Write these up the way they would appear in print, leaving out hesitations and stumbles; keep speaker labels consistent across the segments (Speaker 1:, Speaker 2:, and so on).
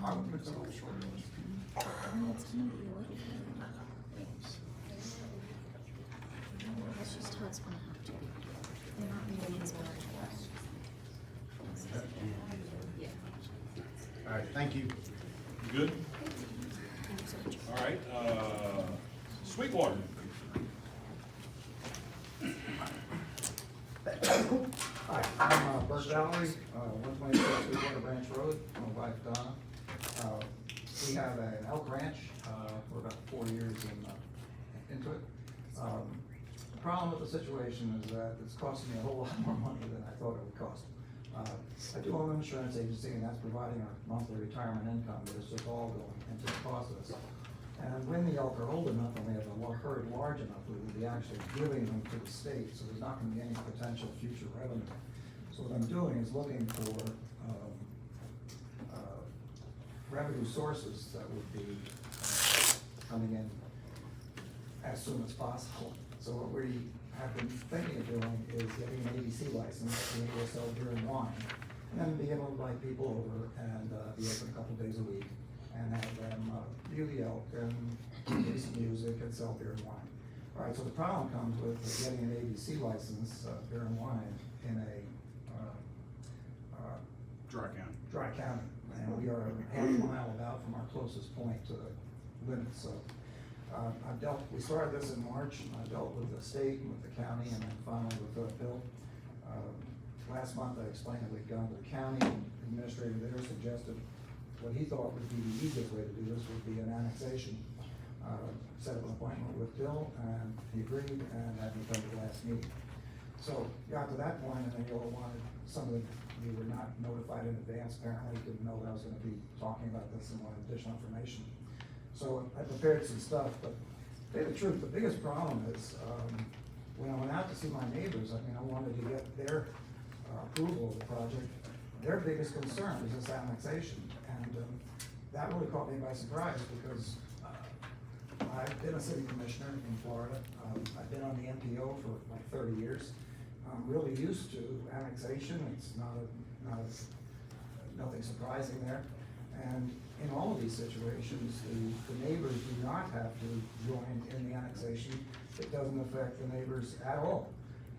Speaker 1: It's a little short list.
Speaker 2: That's just how it's gonna have to be. They're not meeting his budget.
Speaker 1: All right, thank you.
Speaker 3: You good? All right, Sweetwater.
Speaker 4: Hi, I'm Bert Valerie, 126 Sweetwater Branch Road, my wife Donna. We have an elk ranch, we're about 4 years into it. The problem with the situation is that it's costing me a whole lot more money than I thought it would cost. I do own an insurance agency, and that's providing our monthly retirement income, but it's just all going into the cost of this. And when the elk are old enough and we have a herd large enough, we will be actually giving them to the state, so there's not gonna be any potential future revenue. So what I'm doing is looking for, revenue sources that would be coming in as soon as possible. So what we have been thinking of doing is getting an ABC license, being able to sell beer and wine, and then being able to invite people over and be open a couple days a week, and have them view the elk and do some music and sell beer and wine. All right, so the problem comes with getting an ABC license, beer and wine, in a
Speaker 3: Dry County.
Speaker 4: dry county, and we are half a mile about from our closest point to the limit, so. We started this in March, and I dealt with the state and with the county, and then finally with Bill. Last month, I explained that we'd gone to the county, and the administrator there suggested what he thought would be the easiest way to do this would be an annexation. Set up an appointment with Bill, and he agreed, and had me come to the last meeting. So, got to that point, and then you all wanted, you were not notified in advance, apparently, didn't know that I was gonna be talking about this and wanted additional information. So I prepared some stuff, but to tell you the truth, the biggest problem is, when I went out to see my neighbors, I mean, I wanted to get their approval of the project. Their biggest concern is this annexation, and that really caught me by surprise, because I've been a city commissioner in Florida. I've been on the MPO for like 30 years. I'm really used to annexation. It's nothing surprising there. And in all of these situations, the neighbors do not have to join in the annexation. It doesn't affect the neighbors at all.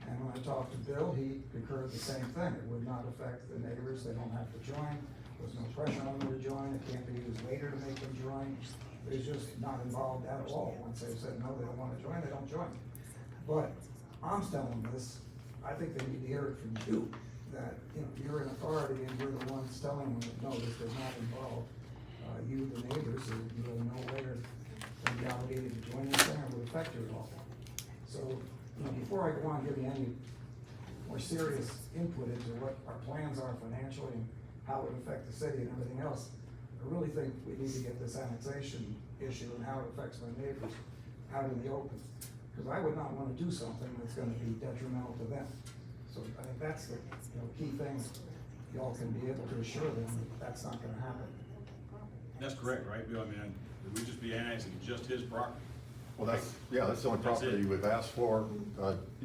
Speaker 4: And when I talked to Bill, he concurred the same thing. It would not affect the neighbors. They don't have to join. There's no pressure on them to join. It can't be used later to make them join. They're just not involved at all. Once they've said no, they don't want to join, they don't join. But I'm telling this, I think they need to hear it from you, that, you know, you're an authority and you're the ones telling them that no, this does not involve you, the neighbors, and you will no later than be obligated to join this thing or would affect you at all. So, you know, before I go on giving any more serious input into what our plans are financially and how it would affect the city and everything else, I really think we need to get this annexation issue and how it affects my neighbors out in the open. Because I would not want to do something that's going to be detrimental to them. So I think that's the key thing. Y'all can be able to assure them that that's not going to happen.
Speaker 3: That's correct, right, Bill? I mean, we just be annexing just his property.
Speaker 5: Well, that's the only
Speaker 3: That's
Speaker 5: property
Speaker 3: it.
Speaker 5: we've asked for.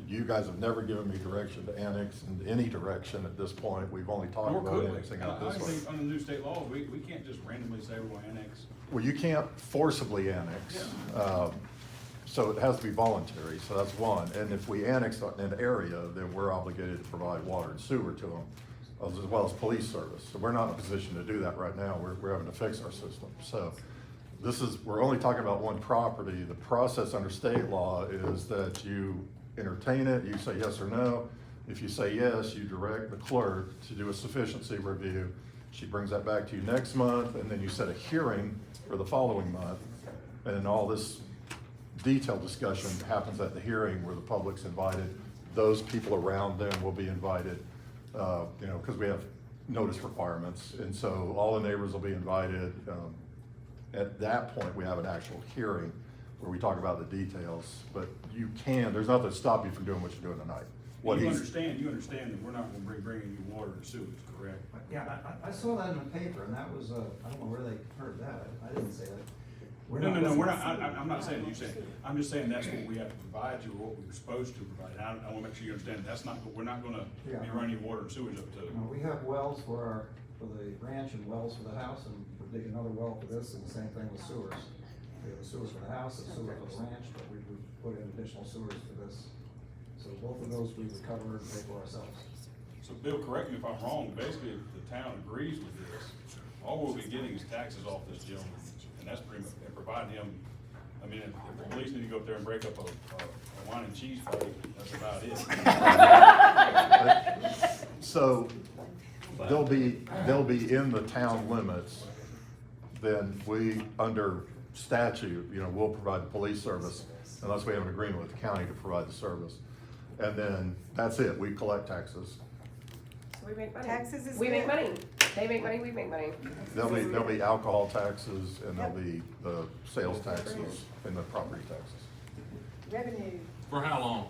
Speaker 5: You guys have never given me direction to annex in any direction at this point. We've only talked
Speaker 3: Nor
Speaker 5: about
Speaker 3: could we.
Speaker 5: annexing out
Speaker 3: I
Speaker 5: this way.
Speaker 3: think under new state laws, we can't just randomly say we're gonna annex.
Speaker 5: Well, you can't forcibly annex. So it has to be voluntary, so that's one. And if we annex an area, then we're obligated to provide water and sewer to them, as well as police service. So we're not in a position to do that right now. We're having to fix our system. So we're only talking about one property. The process under state law is that you entertain it, you say yes or no. If you say yes, you direct the clerk to do a sufficiency review. She brings that back to you next month, and then you set a hearing for the following month. And all this detailed discussion happens at the hearing where the public's invited. Those people around them will be invited, because we have notice requirements. And so all the neighbors will be invited. At that point, we have an actual hearing where we talk about the details, but there's nothing to stop you from doing what you're doing tonight.
Speaker 3: You understand that we're not gonna be bringing you water and sewage, correct?
Speaker 4: Yeah, I saw that in the paper, and that was, I don't know where they heard that. I didn't say that.
Speaker 3: No, we're not, I'm not saying you said, I'm just saying that's what we have to provide you, or what we're supposed to provide. I wanna make sure you understand, we're not gonna be running water and sewage up to.
Speaker 4: We have wells for the ranch and wells for the house, and we're dig another well for this, and the same thing with sewers. We have a sewer for the house, a sewer for the ranch, but we would put in additional sewers for this. So both of those we would cover and pay for ourselves.
Speaker 3: So Bill, correct me if I'm wrong, basically, if the town agrees with this, all we'll be getting is taxes off this gentleman, and that's pretty much, and providing him, I mean, if the police need to go up there and break up a wine and cheese fight, that's about it.
Speaker 5: So they'll be in the town limits, then we, under statute, we'll provide the police service unless we have an agreement with the county to provide the service. And then that's it, we collect taxes.
Speaker 6: So we make money.
Speaker 7: Taxes is
Speaker 6: We make
Speaker 7: good.
Speaker 6: money. They make money, we make money.
Speaker 5: There'll be alcohol taxes and there'll be the sales taxes and the property taxes
Speaker 7: Revenue.
Speaker 8: For how long?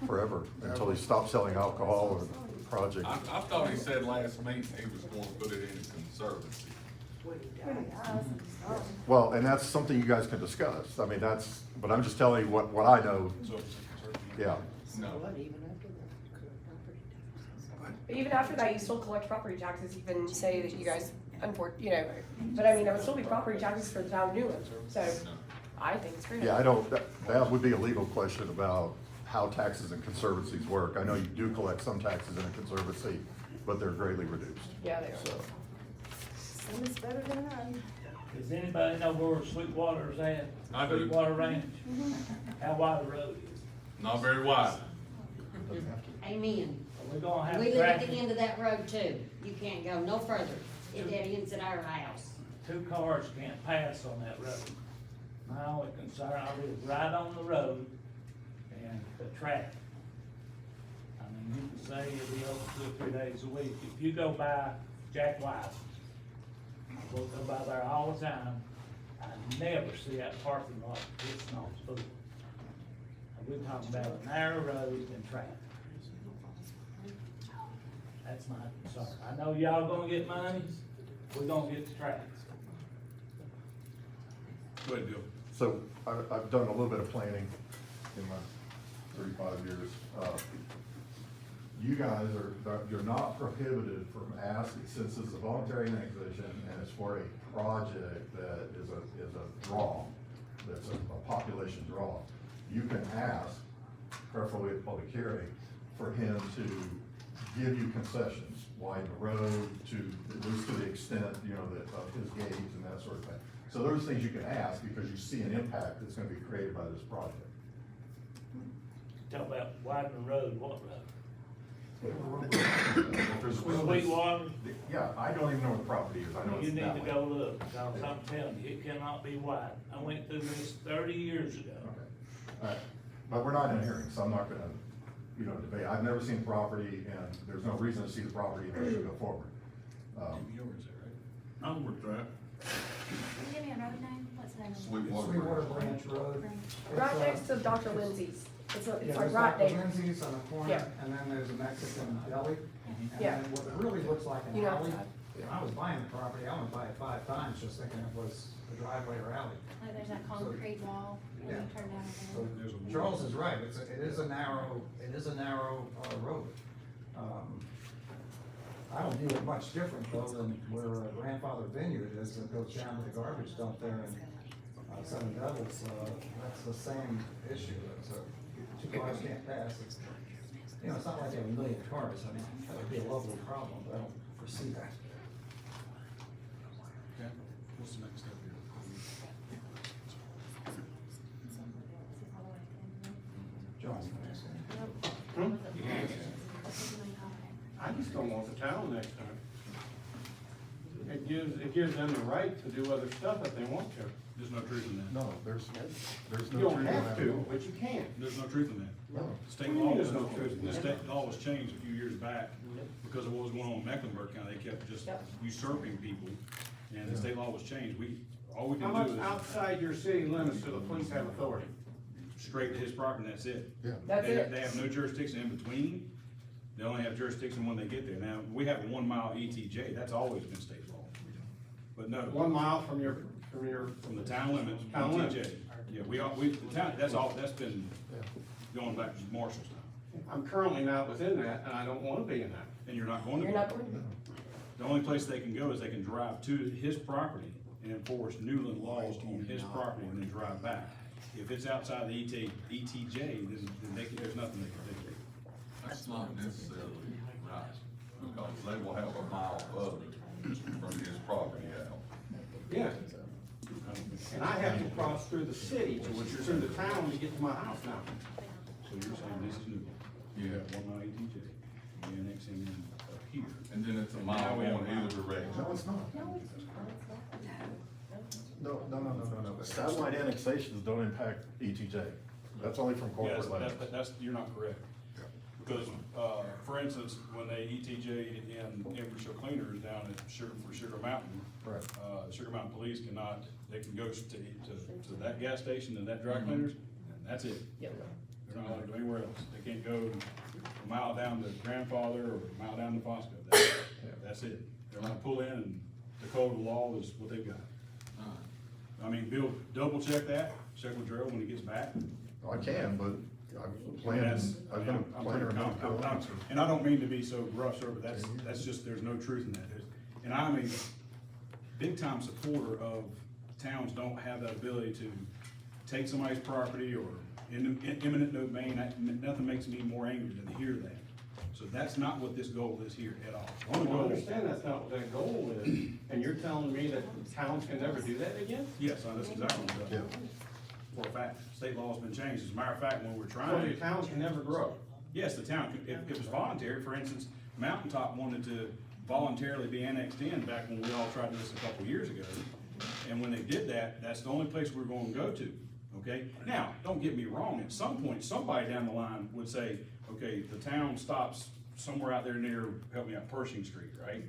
Speaker 5: forever until he stops selling alcohol or the project.
Speaker 8: I thought he said last meeting he was going to put it in conservancy.
Speaker 5: Well, and that's something you guys can discuss. I mean, but I'm just telling you what I know.
Speaker 3: So it's a
Speaker 5: Yeah.
Speaker 8: No.
Speaker 6: But even after that, you still collect property taxes, even say that you guys, but I mean, it would still be property taxes for the town of Newland, so I think it's great.
Speaker 5: Yeah, that would be a legal question about how taxes and conservancies work. I know you do collect some taxes in a conservancy, but they're greatly reduced.
Speaker 6: Yeah, they are.
Speaker 5: So,
Speaker 7: Some is better than none.
Speaker 9: Does anybody know where Sweetwater is at?
Speaker 8: I do.
Speaker 9: Sweetwater Ranch? How wide the road is?
Speaker 8: Not very wide.
Speaker 10: Amen.
Speaker 9: We're gonna have
Speaker 10: We live at
Speaker 9: traffic,
Speaker 10: the end of that road too. You can't go no further. It dead ends at our house.
Speaker 9: 2 cars can't pass on that road. My only concern, I live right on the road and the traffic. I mean, you can say it'll be open 2 or 3 days a week. If you go by Jack White, I will go by there all the time. I never see that parking lot, it's not full. We're talking about a narrow road and traffic. That's my concern. I know y'all gonna get money, we're gonna get the traffic.
Speaker 3: Go ahead, Bill.
Speaker 5: so I've done a little bit of planning in my 35 years. You guys you're not prohibited from asking, since it's a voluntary annexation and it's for a project that is a draw, that's a population draw. You can ask, preferably at public hearing, for him to give you concessions, widen the road to, at least to the extent, of his gauge and that sort of thing. So those things you can ask because you see an impact that's gonna be created by this project.
Speaker 9: Talk about widening the road, what road?
Speaker 5: If there's a road that's-
Speaker 9: Sweetwater?
Speaker 5: Yeah, I don't even know what the property is, I know
Speaker 9: You
Speaker 5: it's
Speaker 9: need
Speaker 5: that
Speaker 9: to
Speaker 5: way.
Speaker 9: go look, because I'm telling you, it cannot be wide. I went through this 30 years ago.
Speaker 5: Okay, all right, but we're not in a hearing, so I'm not gonna, debate. I've never seen the property, and there's no reason to see the property unless you go forward.
Speaker 3: Yours, right?
Speaker 8: Onward Drive.
Speaker 2: Can you give me a road name? What's the name? of it?
Speaker 8: Sweetwater.
Speaker 4: Sweetwater Branch Road.
Speaker 6: Right next to Dr. Lindsay's. It's
Speaker 4: Yeah,
Speaker 6: like
Speaker 4: there's
Speaker 6: right
Speaker 4: Dr.
Speaker 6: there.
Speaker 4: Lindsay's on the corner,
Speaker 6: Yeah.
Speaker 4: and then there's a Mexican deli. And
Speaker 6: Yeah.
Speaker 4: then what really looks like an
Speaker 6: You know
Speaker 4: alley.
Speaker 6: outside.
Speaker 4: When I was buying the property, I went by it 5 times, just thinking it was a driveway or alley.
Speaker 2: Like there's that concrete wall when
Speaker 4: Yeah.
Speaker 2: you turn down
Speaker 4: So
Speaker 2: the
Speaker 3: There's a wall.
Speaker 4: Charles is right, it is a narrow road. I don't view it much different though than where Grandfather Vineyard is, that goes down to the garbage dump there in Seven Devils. That's the same issue, it's 2 cars can't pass. It's not like they have a million cars, I mean, that would be a lovely problem, but I don't foresee that.
Speaker 3: Okay, what's the next step here?
Speaker 4: John?
Speaker 1: I just don't want the town next time. It gives them the right to do other stuff if they want to.
Speaker 3: There's no truth in that.
Speaker 5: No, there's no
Speaker 1: You
Speaker 5: truth
Speaker 1: don't
Speaker 5: in
Speaker 1: have
Speaker 5: that.
Speaker 1: to, but you can.
Speaker 3: There's no truth in that.
Speaker 5: No.
Speaker 3: State
Speaker 1: What do you
Speaker 3: law
Speaker 1: mean
Speaker 3: was,
Speaker 1: there's no truth in
Speaker 3: the
Speaker 1: that?
Speaker 3: state law was changed a few years back because of what was going on in Mecklenburg County. They kept just
Speaker 6: Yep.
Speaker 3: usurping people, and the state law was changed. All we
Speaker 1: How
Speaker 3: can
Speaker 1: much
Speaker 3: do is
Speaker 1: outside your city limits do the police have authority?
Speaker 3: straight to his property, and that's it.
Speaker 5: Yeah.
Speaker 6: That's
Speaker 3: They
Speaker 6: it.
Speaker 3: have no jurisdiction in between. They only have jurisdiction when they get there. Now, we have a 1 mile ETJ, that's always been state law. But no,
Speaker 1: 1 mile from your,
Speaker 3: from the town limits,
Speaker 1: Town limits.
Speaker 3: ETJ. Yeah, the town, that's been going back to Marshall's time.
Speaker 1: I'm currently not within that, and I don't wanna be in that.
Speaker 3: And you're not going to.
Speaker 6: You're not going to.
Speaker 3: The only place they can go is they can drive to his property and enforce Newland laws on his property and then drive back. If it's outside the ETJ, then there's nothing they can do.
Speaker 8: That's not necessarily right, because they will have a mile of it from his property out.
Speaker 1: Yeah, and I have to cross through the city, through the town to get to my house now.
Speaker 3: So you're saying this is Newland? You have 1 mile ETJ, you annex him in up here.
Speaker 8: And then it's a mile
Speaker 3: Now we have a
Speaker 8: going
Speaker 3: mile.
Speaker 8: either direction.
Speaker 5: No, it's not. No. Satellite annexations don't impact ETJ. That's only from corporate
Speaker 3: Yes,
Speaker 5: limits.
Speaker 3: you're not correct. Because, for instance, when they ETJ in infrastructure cleaners down at Sugar Mountain,
Speaker 5: Right.
Speaker 3: Sugar Mountain Police they can go to that gas station and that dry cleaners, and that's it.
Speaker 6: Yep.
Speaker 3: They're not allowed to go anywhere else. They can't go a mile down to Grandfather or a mile down to Fosco. That's it. They're allowed to pull in, and the code of law is what they've got. I mean, Bill, double check that, check with Gerald when he gets back.
Speaker 5: I can, but I'm
Speaker 3: I'm
Speaker 5: planning, I've been
Speaker 3: I'm
Speaker 5: planning
Speaker 3: pretty
Speaker 5: on
Speaker 3: confident. And I don't mean to be so rough, sir, but that's just, there's no truth in that. And I'm a big time supporter of towns don't have that ability to take somebody's property or eminent domain. Nothing makes me more angry than to hear that. So that's not what this goal is here at all. The only
Speaker 1: I
Speaker 3: goal-
Speaker 1: understand that's not what that goal is, and you're telling me that towns can never do that again?
Speaker 3: Yes, that's exactly what it does.
Speaker 5: Yeah.
Speaker 3: For a fact, state law's been changed. As a matter of fact, when we're
Speaker 1: So
Speaker 3: trying
Speaker 1: your
Speaker 3: to.
Speaker 1: towns can never grow?
Speaker 3: Yes, the town, if it was voluntary, for instance, Mountaintop wanted to voluntarily be annexed in back when we all tried this a couple years ago. And when they did that, that's the only place we're gonna go to, okay? Now, don't get me wrong, at some point, somebody down the line would say, okay, the town stops somewhere out there near, help me out, Pershing Street, right?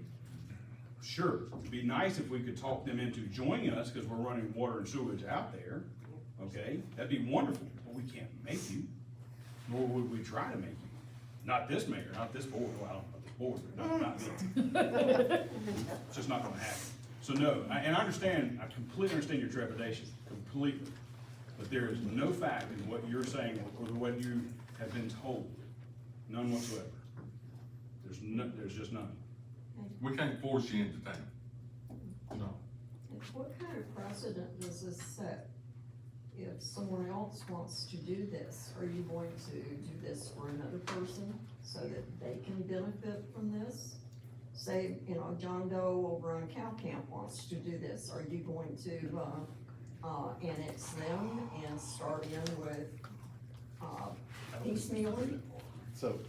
Speaker 3: Sure, it'd be nice if we could talk them into joining us, cause we're running water and sewage out there, okay? That'd be wonderful, but we can't make you, nor would we try to make you. Not this mayor, not this board, well, I don't know this board, but not me. It's just not gonna happen. So no, and I understand, I completely understand your trepidation, completely. But there is no fact in what you're saying or what you have been told, none whatsoever. There's just none.
Speaker 8: We can't force you into town.
Speaker 5: No.
Speaker 11: What kind of precedent does this set? If someone else wants to do this, are you going to do this for another person so that they can benefit from this? Say, John Doe over on Cow Camp wants to do this, are you going to, annex them and start in with, piecemealing?
Speaker 5: So,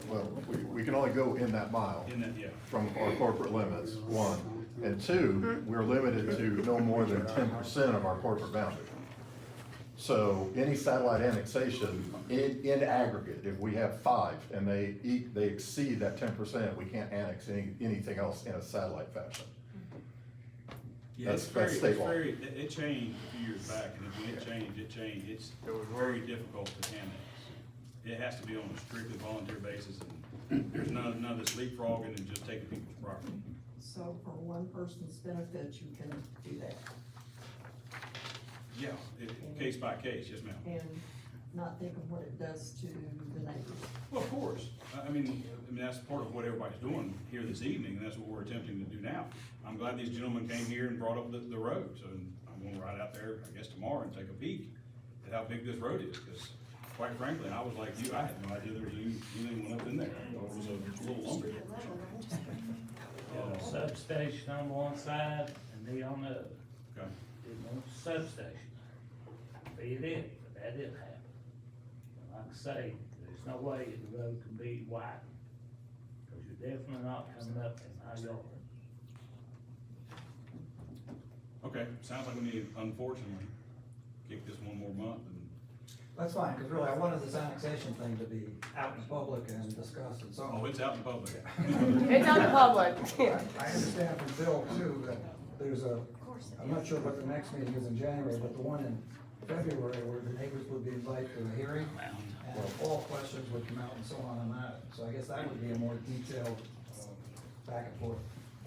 Speaker 5: well, we can only go in that mile
Speaker 3: In that, yeah.
Speaker 5: from our corporate limits, one. And two, we're limited to no more than 10% of our corporate boundary. So any satellite annexation in aggregate, if we have 5 and they exceed that 10%, we can't annex anything else in a satellite fashion.
Speaker 3: Yeah,
Speaker 5: That's state law.
Speaker 3: It changed a few years back, and when it changed, it's very difficult to annex. It has to be on a strictly volunteer basis, and there's none of this leapfrogging and just taking people's property.
Speaker 11: So for one person's benefit, you can do that,
Speaker 3: Yeah, case by case, yes, ma'am.
Speaker 11: and not think of what it does to the neighbors.
Speaker 3: Well, of course, I mean, that's part of what everybody's doing here this evening, and that's what we're attempting to do now. I'm glad these gentlemen came here and brought up the road, so I'm gonna ride out there, I guess, tomorrow and take a peek at how big this road is, because quite frankly, I was like you, I had no idea there was anything went up in there. I thought it was a little lumber.
Speaker 9: Got a substation on one side and me on the other.
Speaker 3: Okay.
Speaker 9: Didn't want the substation. Be it, but that didn't happen. Like I say, there's no way the road can be widened, cause you're definitely not coming up in my yard.
Speaker 3: Okay, sounds like we need, unfortunately, kick this one more month and.
Speaker 4: That's fine, because really, I wanted this annexation thing to be out in public and discussed and so on.
Speaker 3: Oh, it's out in public.
Speaker 6: It's out in public.
Speaker 4: I understand from Bill too, that there's I'm not sure what the next meeting is in January, but the one in February where the neighbors would be invited to a hearing. And all questions would come out and so on that. So I guess that would be a more detailed, back and forth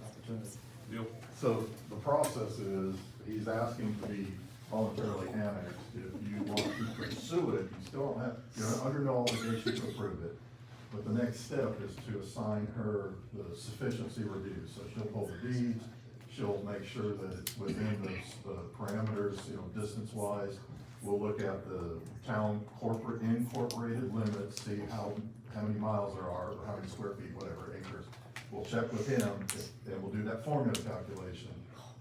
Speaker 4: opportunity.
Speaker 3: Bill?
Speaker 5: So the process is, he's asking to be voluntarily annexed. If you want to pursue it, you still don't have, you're under no obligation to approve it. But the next step is to assign her the sufficiency review. So she'll pull the deeds, she'll make sure that it's within the parameters, distance-wise. We'll look at the town corporate incorporated limits, see how many miles there are, or how many square feet, whatever, acres. We'll check with him, and we'll do that formula calculation.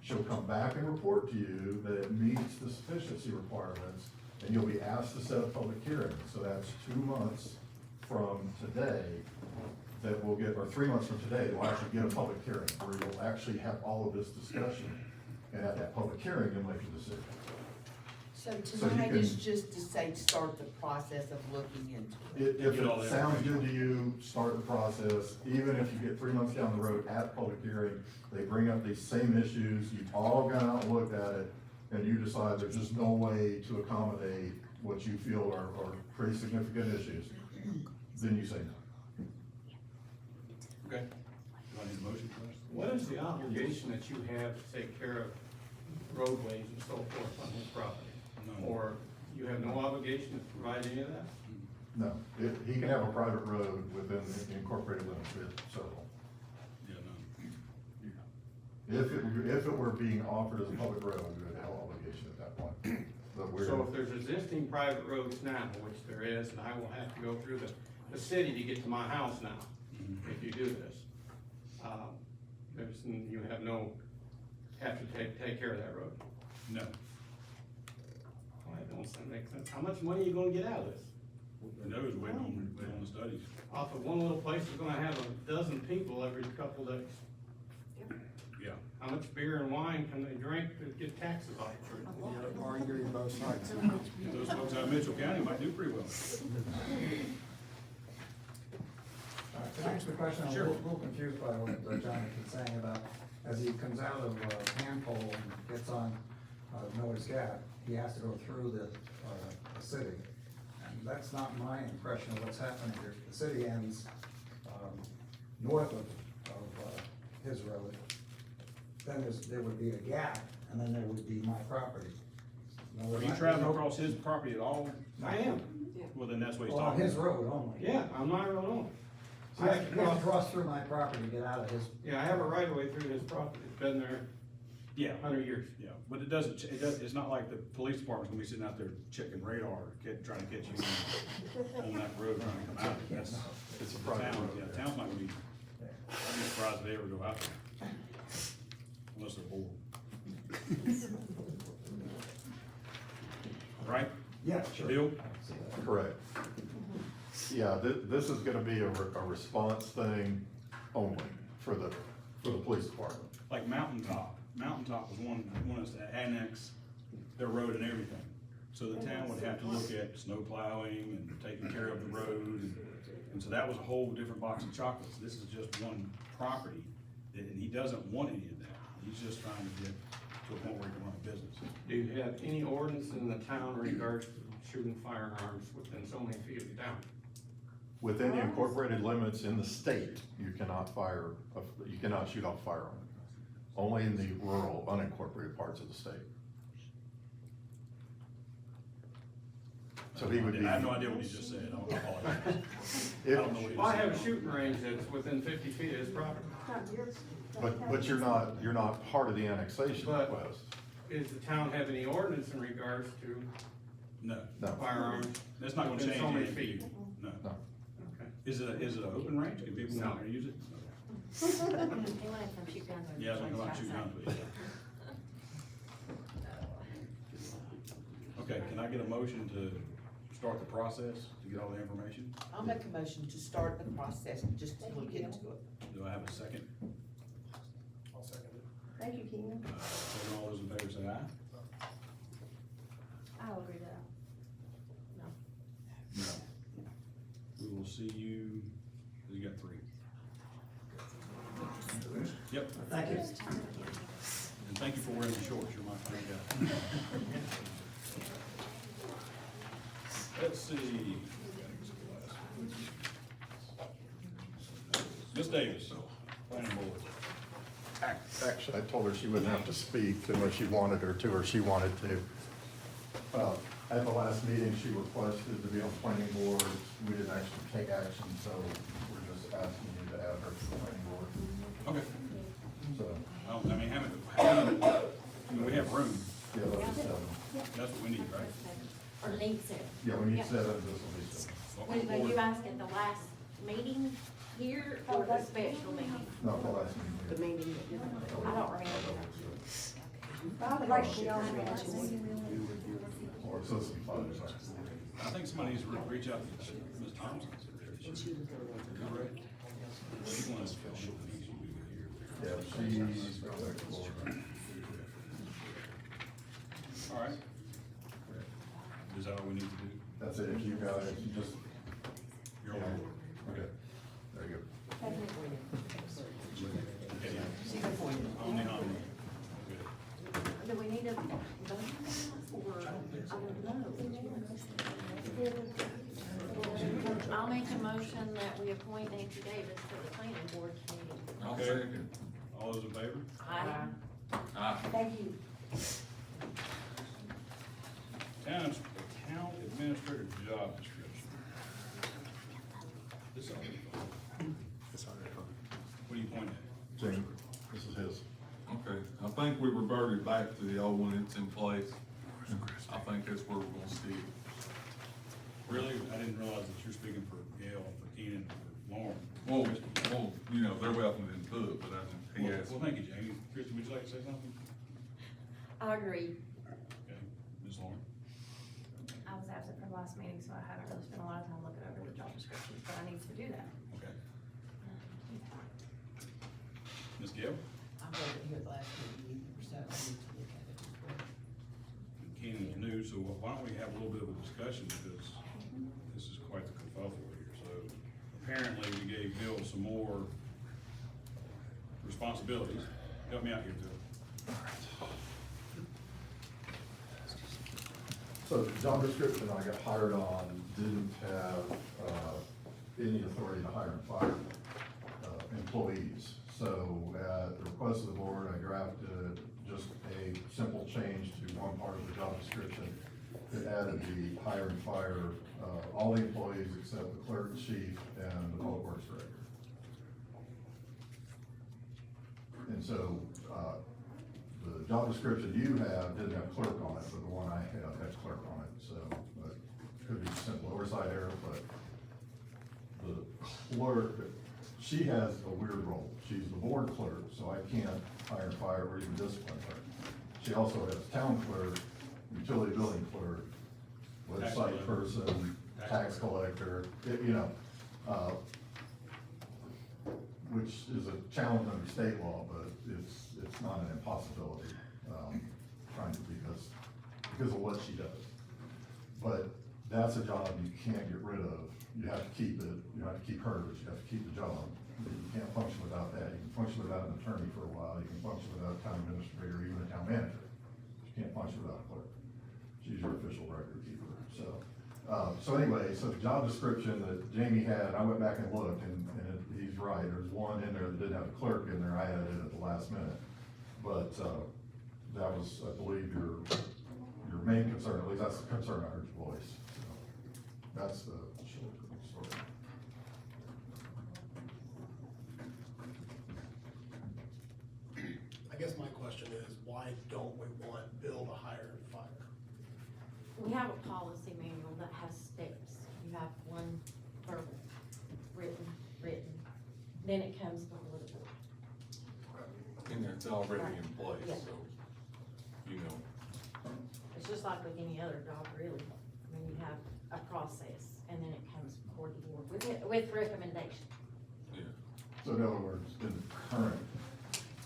Speaker 5: She'll come back and report to you that it meets the sufficiency requirements, and you'll be asked to set a public hearing. So that's 2 months from today that we'll get, or 3 months from today, we'll actually get a public hearing where you'll actually have all of this discussion. And at that public hearing, you'll make a decision.
Speaker 12: So
Speaker 5: you
Speaker 12: tonight
Speaker 5: can-
Speaker 12: is just to say, start the process of looking into it.
Speaker 5: If
Speaker 3: Get all
Speaker 5: it
Speaker 3: the
Speaker 5: sounds
Speaker 3: information.
Speaker 5: good to you, start the process. Even if you get 3 months down the road at public hearing, they bring up these same issues, you've all gone out and looked at it, and you decide there's just no way to accommodate what you feel are pretty significant issues, then you say no.
Speaker 3: Okay. Do I need a motion for this?
Speaker 1: What is the obligation that you have to take care of roadways and so forth on his property?
Speaker 3: None.
Speaker 1: Or you have no obligation to provide any of that?
Speaker 5: No, he can have a private road within the incorporated limits, we have several.
Speaker 3: Yeah,
Speaker 5: If it were being offered as a public road, we would have obligation at that point. But we're,
Speaker 1: So if there's existing private roads now, which there is, and I will have to go through the city to get to my house now, if you do this, you have to take care of that road.
Speaker 3: no.
Speaker 1: Well, that don't make sense. How much money are you gonna get out of this?
Speaker 3: Who knows, waiting on the studies.
Speaker 1: Off of one little place is gonna have a dozen people every couple days.
Speaker 3: Yeah.
Speaker 1: How much beer and wine can they drink to get taxes off?
Speaker 4: Arguing both sides.
Speaker 3: Those folks out of Mitchell County might do pretty well.
Speaker 4: Can I answer the question? I'm a
Speaker 3: Sure.
Speaker 4: little confused by what Jonathan's saying about, as he comes out of Handpole and gets on Noah's Gap, he has to go through the city. And that's not my impression of what's happening here. The city ends north of his road. Then there would be a gap, and then there would be my property. No,
Speaker 3: Are you
Speaker 4: there's
Speaker 3: traveling
Speaker 4: no-
Speaker 3: across his property at all?
Speaker 1: I am,
Speaker 3: Well, then that's what he's
Speaker 4: On
Speaker 3: talking
Speaker 4: his
Speaker 3: about.
Speaker 4: road only.
Speaker 1: yeah, on my road only.
Speaker 4: He has to cross through my property to get out of his.
Speaker 1: Yeah, I have a right of way through his property, it's been there
Speaker 3: Yeah,
Speaker 1: 100 years.
Speaker 3: yeah, but it doesn't, it's not like the police department's gonna be sitting out there checking radar, trying to catch you on that road trying to come out. That's,
Speaker 5: it's a
Speaker 3: the
Speaker 5: private
Speaker 3: town,
Speaker 5: road.
Speaker 3: yeah, the town's not gonna be, I'd be surprised if they ever go out there. Unless they're bored. Right?
Speaker 4: Yeah, sure.
Speaker 3: Bill?
Speaker 5: correct. Yeah, this is gonna be a response thing only for the police department.
Speaker 3: Like Mountaintop was one us to annex their road and everything. So the town would have to look at snow plowing and taking care of the road, and so that was a whole different box of chocolates. This is just one property, and he doesn't want any of that. He's just trying to get to a point where he can run a business.
Speaker 1: Do you have any ordinance in the town in regards to shooting firearms within so many feet of the town?
Speaker 5: Within the incorporated limits in the state, you cannot shoot off firearm. Only in the rural, unincorporated parts of the state. So he would be.
Speaker 3: I have no idea what he just said. I apologize. I don't know what he
Speaker 1: Well, I
Speaker 3: just
Speaker 1: have a
Speaker 3: said.
Speaker 1: shooting range that's within 50 feet of his property.
Speaker 5: But you're not part of the annexation
Speaker 1: But-
Speaker 5: request.
Speaker 1: Does the town have any ordinance in regards to
Speaker 3: No,
Speaker 5: No,
Speaker 1: firearms?
Speaker 3: that's not gonna
Speaker 1: within
Speaker 3: change
Speaker 1: so many
Speaker 3: anything.
Speaker 1: feet?
Speaker 3: No.
Speaker 5: no.
Speaker 1: Okay.
Speaker 3: Is it an open range? Can people
Speaker 1: No.
Speaker 3: come out and use it?
Speaker 10: They want it from shoot guns.
Speaker 3: Yeah, they come out and shoot guns with it. Okay, can I get a motion to start the process, to get all the information?
Speaker 12: I'll make a motion to start the process, just to look into it.
Speaker 3: Do I have a second?
Speaker 7: Thank you, Keenan.
Speaker 3: Second, all those in favor say aye.
Speaker 10: I'll agree to that.
Speaker 3: No. We will see you, you got 3. Yep,
Speaker 4: Thank you.
Speaker 3: and thank you for wearing the shorts, you're my friend, yeah. Let's see. Ms. Davis, planning board.
Speaker 5: Actually, I told her she wouldn't have to speak unless she wanted her to, or she wanted to. At the last meeting, she requested to be on planning board. We didn't actually take action, so we're just asking you to add her to the planning board.
Speaker 3: Okay.
Speaker 5: So,
Speaker 3: I mean, I mean, we have room.
Speaker 5: yeah, that'll be seven.
Speaker 3: That's what we need, right?
Speaker 10: Or need to.
Speaker 5: Yeah, we need seven, this will be seven.
Speaker 10: When you ask at the last meeting here or the special meeting?
Speaker 5: No, the last meeting.
Speaker 6: The meeting.
Speaker 10: I don't remember.
Speaker 7: I would like to be on that.
Speaker 5: Or so it's five.
Speaker 3: I think somebody needs to reach out to Ms. Thompson. Correct. She wants to feel
Speaker 5: Yeah, she's.
Speaker 3: All right. Is that all we need to do?
Speaker 5: That's it, if you guys, you just.
Speaker 3: You're on board.
Speaker 5: Okay, there you go.
Speaker 3: Okay, yeah. Omni, omni. Good.
Speaker 10: Do we need a vote or, I don't know. I'll make a motion that we appoint Nancy Davis to the planning board committee.
Speaker 8: I'll
Speaker 3: Okay.
Speaker 8: second.
Speaker 3: All those in favor?
Speaker 10: Aye.
Speaker 8: Aye.
Speaker 7: Thank you.
Speaker 3: Town administrator job description. This already fine. What do you point at?
Speaker 5: Jane, this is his.
Speaker 8: Okay, I think we reverted back to the old one, it's in place. I think that's where we're gonna stick.
Speaker 3: Really? I didn't realize that you're speaking for Gail, for Keenan, for Lauren.
Speaker 8: Well, you know, they're welcome to input, but he asked.
Speaker 3: Well, thank you, Jamie. Christie, would you like to say something?
Speaker 10: I agree.
Speaker 3: Okay, Ms. Lauren?
Speaker 6: I was absent from last meeting, so I haven't really spent a lot of time looking over the job descriptions, but I need to do that.
Speaker 3: Okay. Ms. Gail?
Speaker 12: I wasn't here the last meeting either, so I need to look at it as well.
Speaker 3: Keenan's new, so why don't we have a little bit of a discussion, because this is quite the kerfuffle here. So apparently we gave Bill some more responsibilities. Help me out here, Bill.
Speaker 5: So the job description I got hired on didn't have, any authority to hire and fire, employees. So at the request of the board, I drafted just a simple change to one part of the job description. It added the hire and fire, all the employees except the clerk, chief, and the public works director. And so, the job description you have didn't have clerk on it, but the one I have had clerk on it, so, but it could be a simple oversight error, but the clerk, she has a weird role. She's the board clerk, so I can't hire, fire, or even discipline her. She also has town clerk, utility building clerk, website person, tax collector, you know, which is a challenge under state law, but it's not an impossibility, trying to, because of what she does. But that's a job you can't get rid of. You have to keep it, you have to keep her, but you have to keep the job. You can't function without that. You can function without an attorney for a while, you can function without a town administrator, even a town manager. You can't function without a clerk. She's your official record keeper, so. So anyway, so the job description that Jamie had, I went back and looked, and he's right, there's one in there that didn't have a clerk in there, I added it at the last minute. But, that was, I believe, your main concern, at least that's the concern I heard your voice. So, that's the short story.
Speaker 13: I guess my question is, why don't we want Bill to hire and fire?
Speaker 10: We have a policy manual that has steps. You have one verbal, written, then it comes before the board.
Speaker 8: And it's already in place,
Speaker 10: Yeah.
Speaker 8: so, you know,
Speaker 10: It's just like with any other job, really. I mean, you have a process, and then it comes before the board with recommendation.
Speaker 8: yeah.
Speaker 5: So in other words, in the current,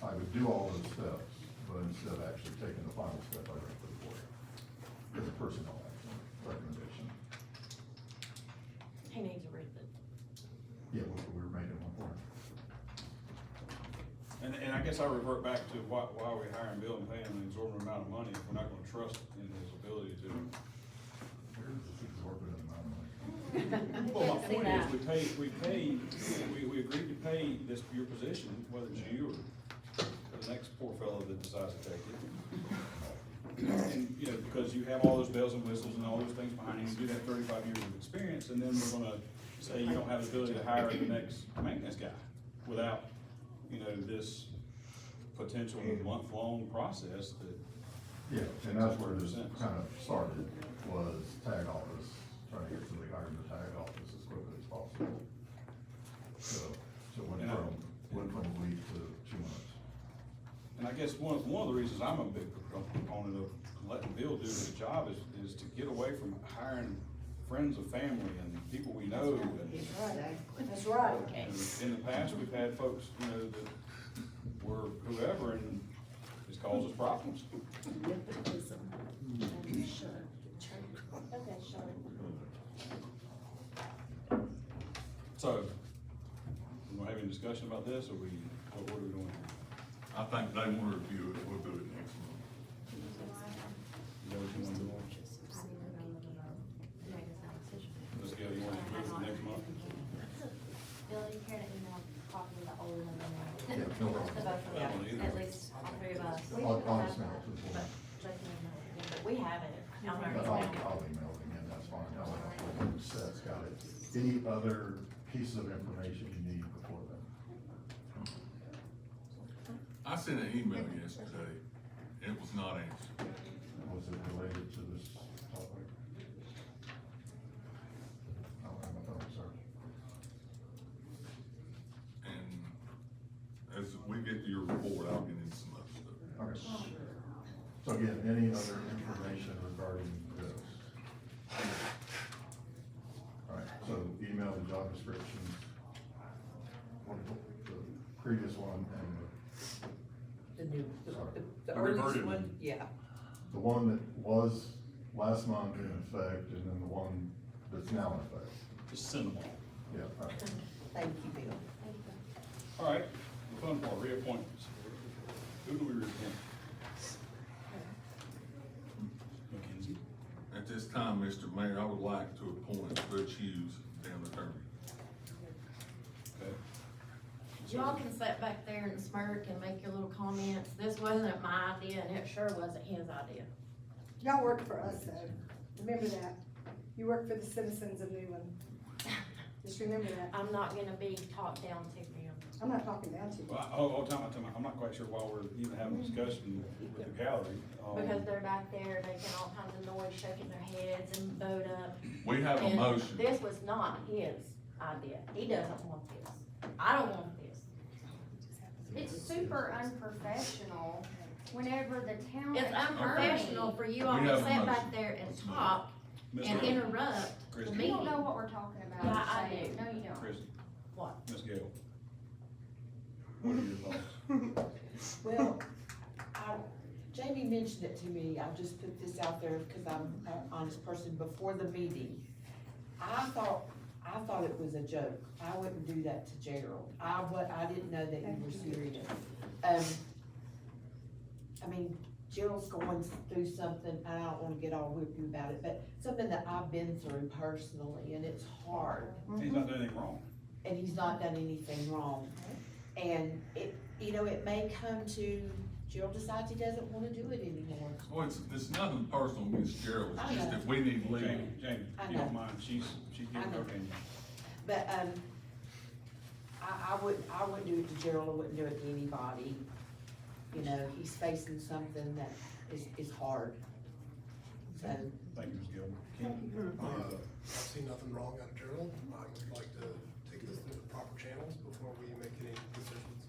Speaker 5: I would do all those steps, but instead of actually taking the final step, I went to the board. As a personnel action recommendation.
Speaker 10: He needs a written.
Speaker 5: Yeah, we were making one for him.
Speaker 3: And I guess I revert back to why are we hiring Bill and paying him an exorbitant amount of money if we're not gonna trust in his ability to?
Speaker 5: Where's this exorbitant amount of money?
Speaker 3: Well, my
Speaker 10: See
Speaker 3: point
Speaker 10: that.
Speaker 3: is, we agreed to pay this, your position, whether it's you or the next poor fellow that decides to take it. And, you know, because because you have all those bells and whistles and all those things behind you, you do that 35 years of experience, and then we're gonna say you don't have the ability to hire the next maintenance guy without, you know, this potential month-long process that.
Speaker 5: Yeah, and that's where this
Speaker 3: Makes
Speaker 5: kind of started, was tag office, trying to get somebody hired in the tag office as quickly as possible. So it went from a week to 2 months.
Speaker 3: And I guess one of the reasons I'm a big proponent of letting Bill do his job is to get away from hiring friends of family and people we know. And
Speaker 7: That's right.
Speaker 3: and in the past, we've had folks, you know, that were whoever, and it's caused us problems.
Speaker 10: Okay, sure.
Speaker 3: So, we gonna have any discussion about this, or what are we doing here?
Speaker 8: I think they wanna review it, we'll do it next month.
Speaker 3: Is that what you wanna do? Let's go, you wanna do it next month?
Speaker 10: Bill, you care to email a copy of the old one?
Speaker 5: Yeah, no problem.
Speaker 10: The both of
Speaker 3: Yeah.
Speaker 10: them, at least all three of us.
Speaker 5: I'll just mail it to the board.
Speaker 10: But Jason and I, but we have it.
Speaker 5: I'll email it again, that's fine. Seth's got it. Any other pieces of information you need before then?
Speaker 8: I sent an email yesterday, it was not answered.
Speaker 5: Was it related to this topic? I don't have my phone, sir.
Speaker 8: And as we get your report, I'll get into some other stuff.
Speaker 5: Okay. So again, any other information regarding this? All right, so email the job descriptions, the previous one and
Speaker 12: The new,
Speaker 5: Sorry.
Speaker 12: the
Speaker 3: The
Speaker 12: ordinance
Speaker 3: reverted
Speaker 12: one,
Speaker 3: one.
Speaker 12: yeah.
Speaker 5: the one that was last month in effect, and then the one that's now in effect.
Speaker 3: Just send them all.
Speaker 5: Yeah, all right.
Speaker 12: Thank you, Bill.
Speaker 3: All right, the fun part, reappointments. Who do we reappoint? Mackenzie?
Speaker 8: At this time, Mr. Mayor, I would like to appoint Butch Hughes, town attorney.
Speaker 3: Okay.
Speaker 10: Y'all can sit back there and smirk and make your little comments. This wasn't my idea, and it sure wasn't his idea.
Speaker 7: Y'all work for us, though. Remember that. You work for the citizens of Newland. Just remember that.
Speaker 10: I'm not gonna be talked down to, ma'am.
Speaker 7: I'm not talking down to you.
Speaker 3: Well, time out. I'm not quite sure why we're even having a discussion with the gallery.
Speaker 10: Because they're back there making all kinds of noise, shaking their heads and vote up.
Speaker 8: We have a
Speaker 10: And
Speaker 8: motion.
Speaker 10: This was not his idea. He doesn't want this. I don't want this.
Speaker 2: It's super unprofessional whenever the town
Speaker 10: It's unprofessional for you all
Speaker 8: We
Speaker 10: to
Speaker 8: have a
Speaker 10: sit
Speaker 8: motion.
Speaker 10: back there and talk
Speaker 3: Ms.
Speaker 10: and
Speaker 3: Gale.
Speaker 10: interrupt the
Speaker 3: Christie.
Speaker 2: You
Speaker 10: meeting.
Speaker 2: don't know what we're talking about.
Speaker 10: Yeah, I
Speaker 2: Shane.
Speaker 10: do.
Speaker 2: No, you don't.
Speaker 3: Christie,
Speaker 10: What?
Speaker 3: Ms. Gale. What are your thoughts?
Speaker 12: Well, Jamie mentioned it to me, I just put this out there because I'm an honest person before the meeting. I thought it was a joke, I wouldn't do that to Gerald, I didn't know that you were serious. I mean, Gerald's going through something, and I don't wanna get all whippy about it, but something that I've been through personally, and it's hard.
Speaker 3: He's not doing anything wrong.
Speaker 12: And he's not done anything wrong. And it, you know, it may come to, Gerald decides he doesn't wanna do it anymore.
Speaker 8: Well, it's nothing personal against Gerald,
Speaker 12: I
Speaker 8: it's just
Speaker 12: know.
Speaker 8: that we need legal.
Speaker 3: Jamie,
Speaker 12: I
Speaker 3: if you don't
Speaker 12: know.
Speaker 3: mind, she's
Speaker 12: I
Speaker 3: giving her
Speaker 12: know.
Speaker 3: opinion.
Speaker 12: But, I wouldn't do it to Gerald, I wouldn't do it to anybody. You know, he's facing something that is hard. So,
Speaker 3: Thank you, Ms. Gale. Ken?
Speaker 13: I've seen nothing wrong on Gerald. I would like to take this through the proper channels before we make any decisions.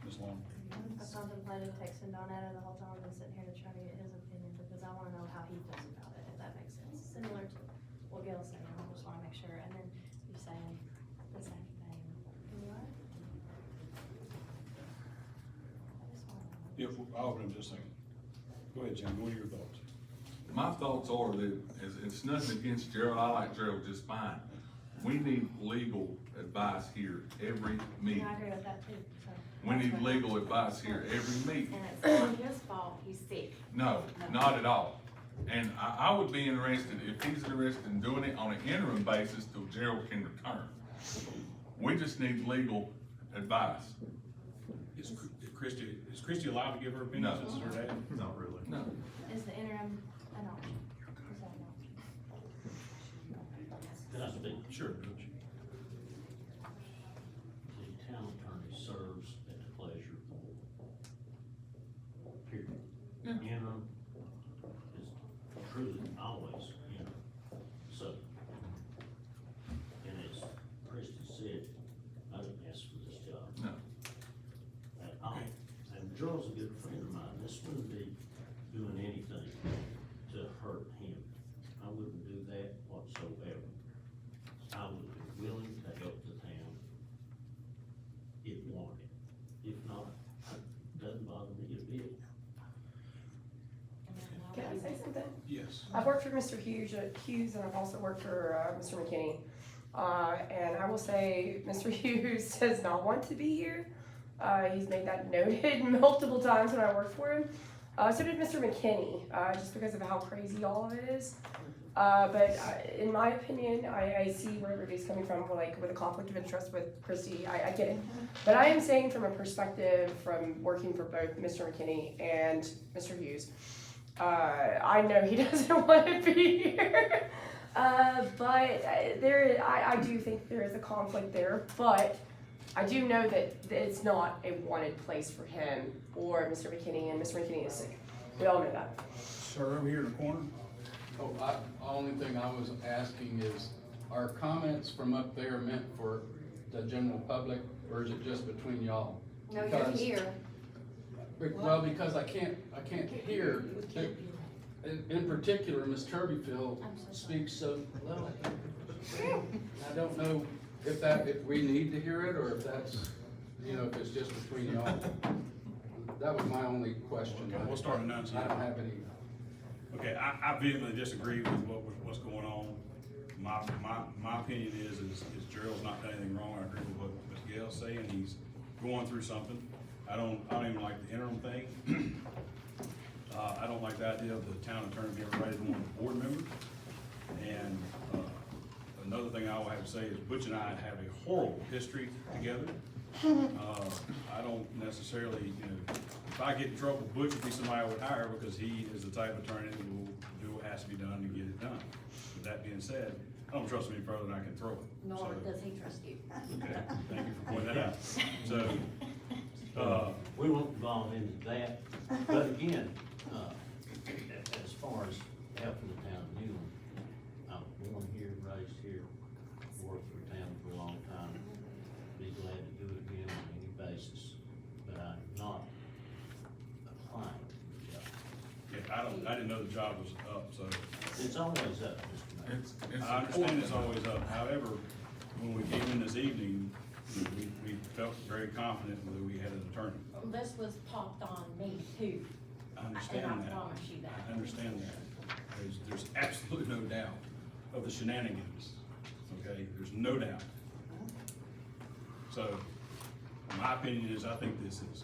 Speaker 3: Ms. Long?
Speaker 10: I contemplated texting Donetta the whole time I've been sitting here to try to get his opinion, because I wanna know how he feels about it, if that makes sense. Similar to what Gail's saying, I just wanna make sure, and then you saying the same thing. You are?
Speaker 3: Yeah, I'll open up just a second. Go ahead, Jamie, what are your thoughts?
Speaker 8: My thoughts are that it's nothing against Gerald, I like Gerald just fine. We need legal advice here every meeting.
Speaker 10: I agree with that too, so.
Speaker 8: We need legal advice here every meeting.
Speaker 10: And it's not his fault, he's sick.
Speaker 8: No, not at all. And I would be interested, if he's interested in doing it on an interim basis till Gerald can return. We just need legal advice.
Speaker 3: Is Christie allowed to give her opinion
Speaker 8: No.
Speaker 3: since it's her dad?
Speaker 5: Not really.
Speaker 8: No.
Speaker 10: Is the interim, I don't.
Speaker 3: Sure, Coach.
Speaker 14: The town attorney serves at the pleasure of the board. Period.
Speaker 3: Yeah.
Speaker 14: Interim is truly always, so. And as Christie said, I didn't ask for this job
Speaker 8: No.
Speaker 14: at all. And Joel's a good friend of mine, this wouldn't be doing anything to hurt him. I wouldn't do that whatsoever. I would be willing to help the town if wanted. If not, it doesn't bother me a bit.
Speaker 6: Can I say something?
Speaker 3: Yes.
Speaker 6: I've worked for Mr. Hughes, and I've also worked for, Mr. McKinney. And I will say, Mr. Hughes does not want to be here. He's made that noted multiple times when I worked for him. So did Mr. McKinney, just because of how crazy all of it is. But in my opinion, I see where everybody's coming from, like with a conflict of interest with Christie, I get it. But I am saying from a perspective from working for both Mr. McKinney and Mr. Hughes, I know he doesn't want to be here. But I do think there is a conflict there, but I do know that it's not a wanted place for him or Mr. McKinney, and Mr. McKinney is sick. We all know that.
Speaker 3: Sir, over here in the corner.
Speaker 15: Oh, only thing I was asking is, are comments from up there meant for the general public, or is it just between y'all?
Speaker 10: No, you're
Speaker 15: Because-
Speaker 10: here.
Speaker 15: Well, because I can't hear. In particular, Ms. Turbyfield speaks so low. I don't know if we need to hear it, or if that's, if it's just between y'all. That was my only question.
Speaker 3: Okay, we'll start announcing.
Speaker 15: I don't have any.
Speaker 3: Okay, I vehemently disagree with what's going on. My opinion is Gerald's not done anything wrong. I agree with what Mr. Gale's saying. He's going through something. I don't even like the interim thing. I don't like the idea of the town attorney being ready to one of the board members. And, another thing I will have to say is Butch and I have a horrible history together. I don't necessarily, if I get in trouble, Butch would be somebody I would hire because he is the type of attorney that will do what has to be done to get it done. With that being said, I don't trust him any further than I can throw it.
Speaker 10: Nor
Speaker 3: So-
Speaker 10: does he trust you.
Speaker 3: Okay, thank you for pointing that out. So,
Speaker 14: We won't involve into that, but again, as far as helping the town of Newland, I'm born here, raised here, worked for the town for a long time, be glad to do it again on any basis, but I'm not applying for the job.
Speaker 3: yeah, I didn't know the job was up, so.
Speaker 14: It's always up, Mr. Mayor.
Speaker 8: It's
Speaker 3: I understand it's always up. However, when we came in this evening, we felt very confident that we had an attorney.
Speaker 10: This was popped on me too.
Speaker 3: I understand
Speaker 10: And I
Speaker 3: that.
Speaker 10: promise you that.
Speaker 3: I understand that. There's absolutely no doubt of the shenanigans, okay? There's no doubt. So, my opinion is, I think this is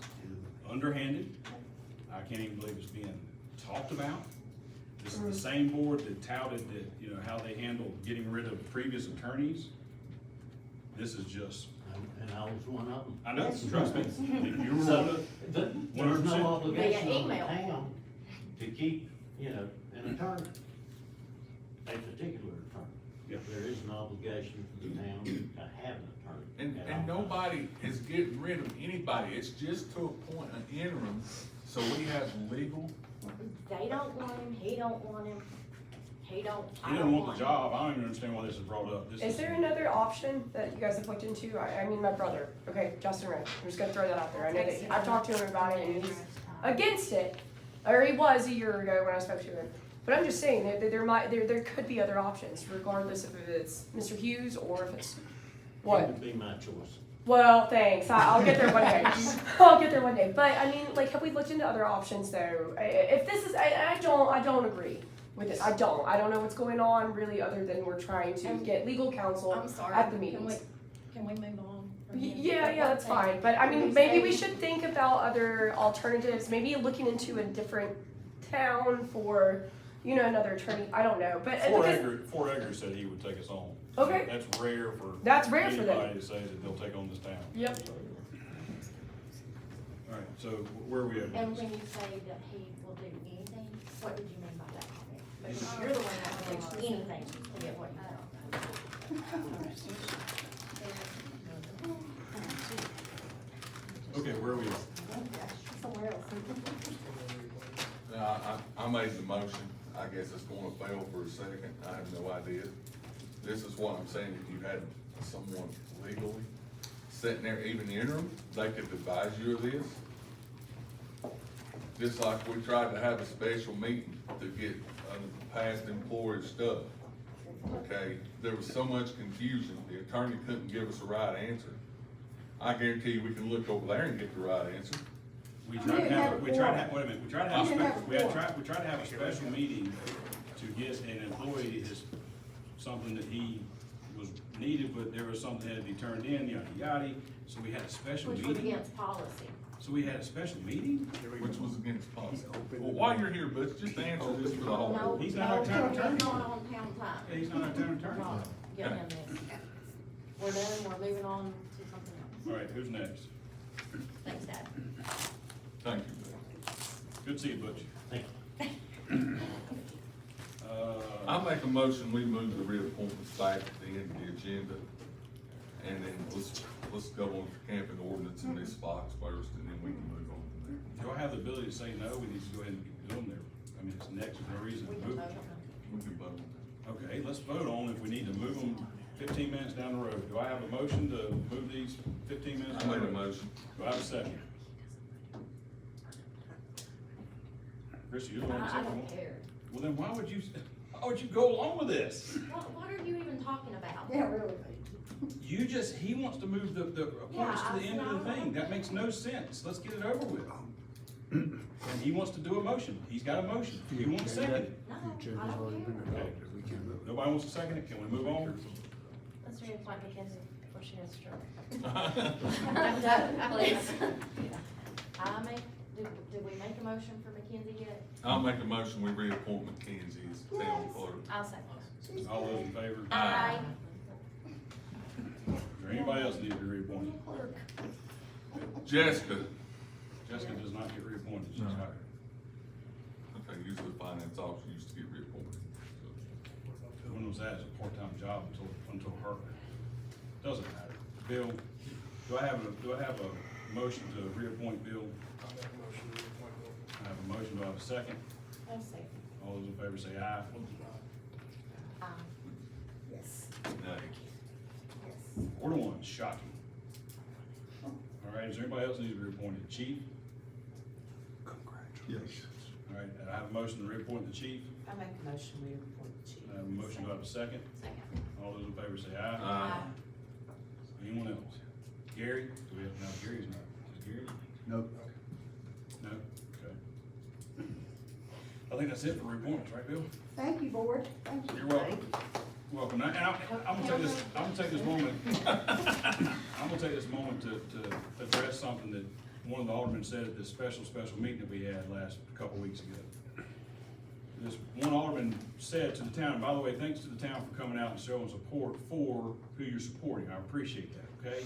Speaker 3: underhanded. I can't even believe it's being talked about. This is the same board that touted that, how they handled getting rid of previous attorneys. This is just,
Speaker 14: And I was one of them.
Speaker 3: I know, trust me, if you were
Speaker 14: So,
Speaker 3: one of,
Speaker 14: there's
Speaker 3: 100%.
Speaker 14: no obligation
Speaker 10: Via
Speaker 14: on the
Speaker 10: email.
Speaker 14: town to keep, an attorney, a particular attorney.
Speaker 3: Yeah.
Speaker 14: There is an obligation for the town to have an attorney. at
Speaker 8: And
Speaker 14: all
Speaker 8: nobody is getting rid of anybody, it's just to appoint an interim, so we have legal.
Speaker 10: They don't want him, he don't want him, I
Speaker 3: he
Speaker 10: don't
Speaker 3: didn't want
Speaker 10: want
Speaker 3: the
Speaker 10: him.
Speaker 3: job. I don't even understand why this is brought up. This
Speaker 6: Is there another option that you guys have looked into? I mean, my brother, okay, Justin Ray, I'm just gonna throw that out there. I know that, I've talked to him about it and he's against it, or he was a year ago when I spoke to him. But I'm just saying that there could be other options regardless if it's Mr. Hughes or if it's
Speaker 14: It
Speaker 6: what?
Speaker 14: would be my choice.
Speaker 6: Well, thanks. I'll get there one day. I'll get there one day. But I mean, like, have we looked into other options though? If this is, I don't agree with this. I don't know what's going on really, other than we're trying to get legal counsel
Speaker 10: I'm sorry.
Speaker 6: at the meetings.
Speaker 10: Can we move on? from here?
Speaker 6: Yeah, that's fine. But I mean, maybe we should think about other alternatives. Maybe looking into a different town for, another attorney. I don't know. But
Speaker 3: Fort Edgar said he would take us on.
Speaker 6: Okay.
Speaker 3: That's rare for.
Speaker 6: That's rare for them.
Speaker 3: Anybody to say that they'll take on this town.
Speaker 6: Yep.
Speaker 3: All right, so where are we at?
Speaker 10: And when you say that he will do anything, what did you mean by that comment? Because you're the one that will do anything to get what you want.
Speaker 3: Okay, where are we at?
Speaker 7: Somewhere else.
Speaker 8: I made the motion, I guess it's gonna fail for a second, I have no idea. This is what I'm saying, if you had someone legally sitting there, even interim, they could advise you of this. Just like we tried to have a special meeting to get past employee stuff. Okay, there was so much confusion, the attorney couldn't give us the right answer. I guarantee you, we can look over there and get the right answer.
Speaker 3: We tried to have, wait a minute, we tried to have,
Speaker 7: You didn't have a
Speaker 3: we had
Speaker 7: quorum.
Speaker 3: we tried to have a special meeting to get an employee his, something that he was needed, but there was something that had to be turned in, yada, yada. So we had a special
Speaker 10: Which was
Speaker 3: meeting.
Speaker 10: against policy.
Speaker 3: So we had a special meeting?
Speaker 8: Which was against policy. Well, while you're here, Butch, just answer this for the whole.
Speaker 10: No,
Speaker 3: He's not our town attorney.
Speaker 10: He's not on town time.
Speaker 3: Yeah, he's not our town attorney.
Speaker 10: No, get him this. We're done, we're moving on to something else.
Speaker 3: All right, who's next?
Speaker 10: Thanks, Dad.
Speaker 8: Thank you, Butch.
Speaker 3: Good to see you, Butch.
Speaker 14: Thank you.
Speaker 8: I make a motion, we move the reappointments back to the end of the agenda. And then let's go on to camping ordinance in this box first, and then we can move on from there.
Speaker 3: Do I have the ability to say no? We need to go ahead and get on there. I mean, it's next, there's no reason
Speaker 10: We
Speaker 3: to
Speaker 10: can
Speaker 3: move
Speaker 10: vote
Speaker 3: it.
Speaker 10: on it.
Speaker 8: We can vote on that.
Speaker 3: Okay, let's vote on if we need to move them 15 minutes down the road. Do I have a motion to move these 15 minutes
Speaker 8: I
Speaker 3: down the
Speaker 8: made a
Speaker 3: road?
Speaker 8: motion.
Speaker 3: Do I have a second? Chris, you're the one
Speaker 10: I
Speaker 3: second.
Speaker 10: don't care.
Speaker 3: Well, then why would you go along with this?
Speaker 10: What are you even talking about?
Speaker 7: Yeah, really.
Speaker 3: He wants to move the appointments to the end of the thing. That makes no sense. Let's get it over with. And he wants to do a motion. He's got a motion. You want to second it?
Speaker 10: No, I don't care.
Speaker 3: Okay. Nobody wants to second it? Can we move on?
Speaker 10: Let's reappoint Mackenzie before she has a stroke. Please. Did we make a motion for Mackenzie yet?
Speaker 8: I'll make a motion, we reappoint Mackenzie as town clerk.
Speaker 10: I'll second.
Speaker 3: All those in favor?
Speaker 10: Aye.
Speaker 3: Is there anybody else need to be reappointed?
Speaker 8: Jessica.
Speaker 3: Jessica does not get reappointed. She's
Speaker 5: No.
Speaker 3: hired.
Speaker 8: Okay, usually the finance officer used to get reappointed.
Speaker 3: When was that? It's a part-time job until her. Doesn't matter. Bill, do I have a motion to reappoint Bill?
Speaker 13: I'll make a motion to reappoint Bill.
Speaker 3: I have a motion. Do I have a second?
Speaker 10: I'll second.
Speaker 3: All those in favor say aye.
Speaker 7: Yes,
Speaker 8: No.
Speaker 7: yes.
Speaker 3: 4-1, shocking. All right, is there anybody else need to be reappointed? Chief?
Speaker 5: Yes.
Speaker 3: All right, I have a motion to reappoint the chief.
Speaker 12: I make a motion, we appoint the chief.
Speaker 3: I have a motion. Do I have a second?
Speaker 10: Second.
Speaker 3: All those in favor say aye.
Speaker 8: Aye.
Speaker 3: Anyone else? Gary? Do we have, no, Gary's not. Is Gary?
Speaker 5: Nope.
Speaker 3: No? Okay. I think that's it for reappointments, right, Bill?
Speaker 7: Thank you, board. Thank you.
Speaker 3: You're welcome. Welcome. And I'm gonna take this moment, I'm gonna take this moment to address something that one of the aldermen said at this special meeting that we had last couple weeks ago. This one alderman said to the town, and by the way, thanks to the town for coming out and showing support for who you're supporting. I appreciate that, okay?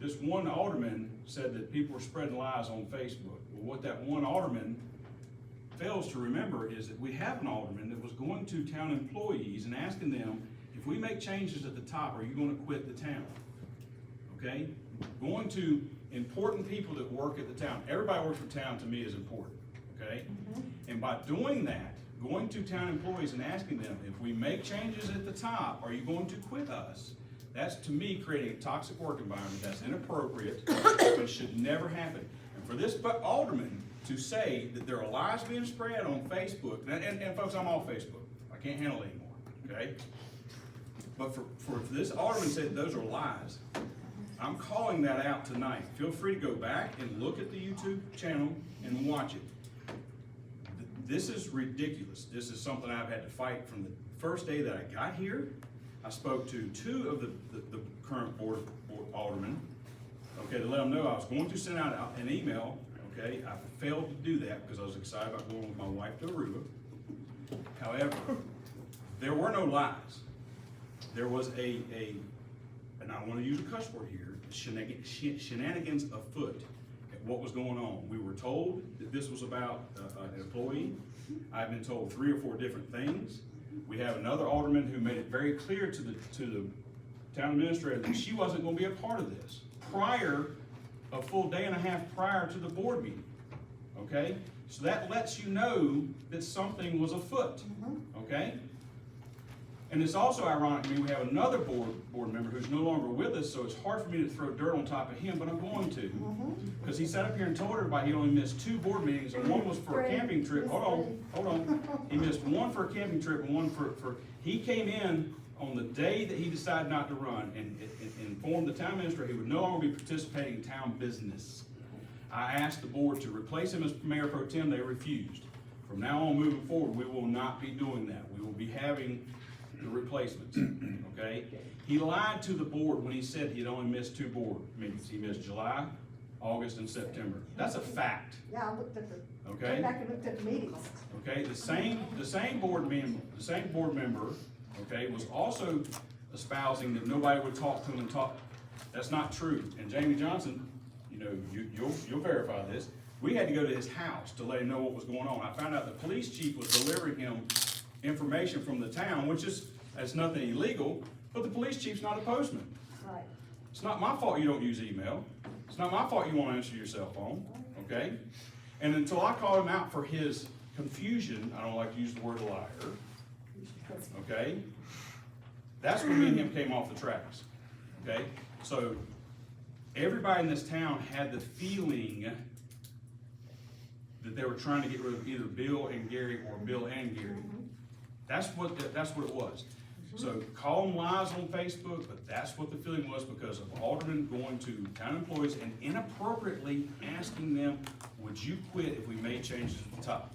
Speaker 3: This one alderman said that people were spreading lies on Facebook. Well, what that one alderman fails to remember is that we have an alderman that was going to town employees and asking them, if we make changes at the top, are you gonna quit the town? Okay? Going to important people that work at the town. Everybody works for town to me is important, okay? And by doing that, going to town employees and asking them, if we make changes at the top, are you going to quit us? That's, to me, creating a toxic work environment. That's inappropriate, but should never happen. And for this alderman to say that there are lies being spread on Facebook, and folks, I'm off Facebook. I can't handle it anymore, okay? But for this alderman to say that those are lies, I'm calling that out tonight. Feel free to go back and look at the YouTube channel and watch it. This is ridiculous. This is something I've had to fight from the first day that I got here. I spoke to two of the current board aldermen, okay, to let them know I was going to send out an email, okay? I failed to do that because I was excited about going with my wife to Aruba. However, there were no lies. There was and I want to use a cuss word here, shenanigans afoot at what was going on. We were told that this was about an employee. I've been told 3 or 4 different things. We have another alderman who made it very clear to the town administrator that she wasn't gonna be a part of this a full day and a half prior to the board meeting, okay? So that lets you know that something was afoot, okay? And it's also ironic to me, we have another board member who's no longer with us, so it's hard for me to throw dirt on top of him, but I'm going to. Because he sat up here and told everybody he only missed 2 board meetings, and one was for a camping trip. Hold on. He missed one for a camping trip and one for he came in on the day that he decided not to run and informed the town administrator he would no longer be participating in town business. I asked the board to replace him as mayor pro tem, they refused. From now on moving forward, we will not be doing that. We will be having the replacements, okay? He lied to the board when he said he'd only missed 2 board meetings. He missed July, August, and September. That's a fact.
Speaker 7: Yeah, I looked at the,
Speaker 3: Okay.
Speaker 7: went back and looked at the meetings.
Speaker 3: Okay, the same board member, okay, was also espousing that nobody would talk to him and talk. That's not true. And Jamie Johnson, you know, you'll verify this. We had to go to his house to let him know what was going on. I found out the police chief was delivering him information from the town, that's nothing illegal, but the police chief's not a postman.
Speaker 7: Right.
Speaker 3: It's not my fault you don't use email. It's not my fault you won't answer your cell phone, okay? And until I called him out for his confusion, I don't like to use the word liar, okay? That's when me and him came off the tracks, okay? So everybody in this town had the feeling that they were trying to get rid of either Bill and Gary or Bill and Gary. That's what it was. So call them lies on Facebook, but that's what the feeling was because of aldermen going to town employees and inappropriately asking them, would you quit if we made changes at the top?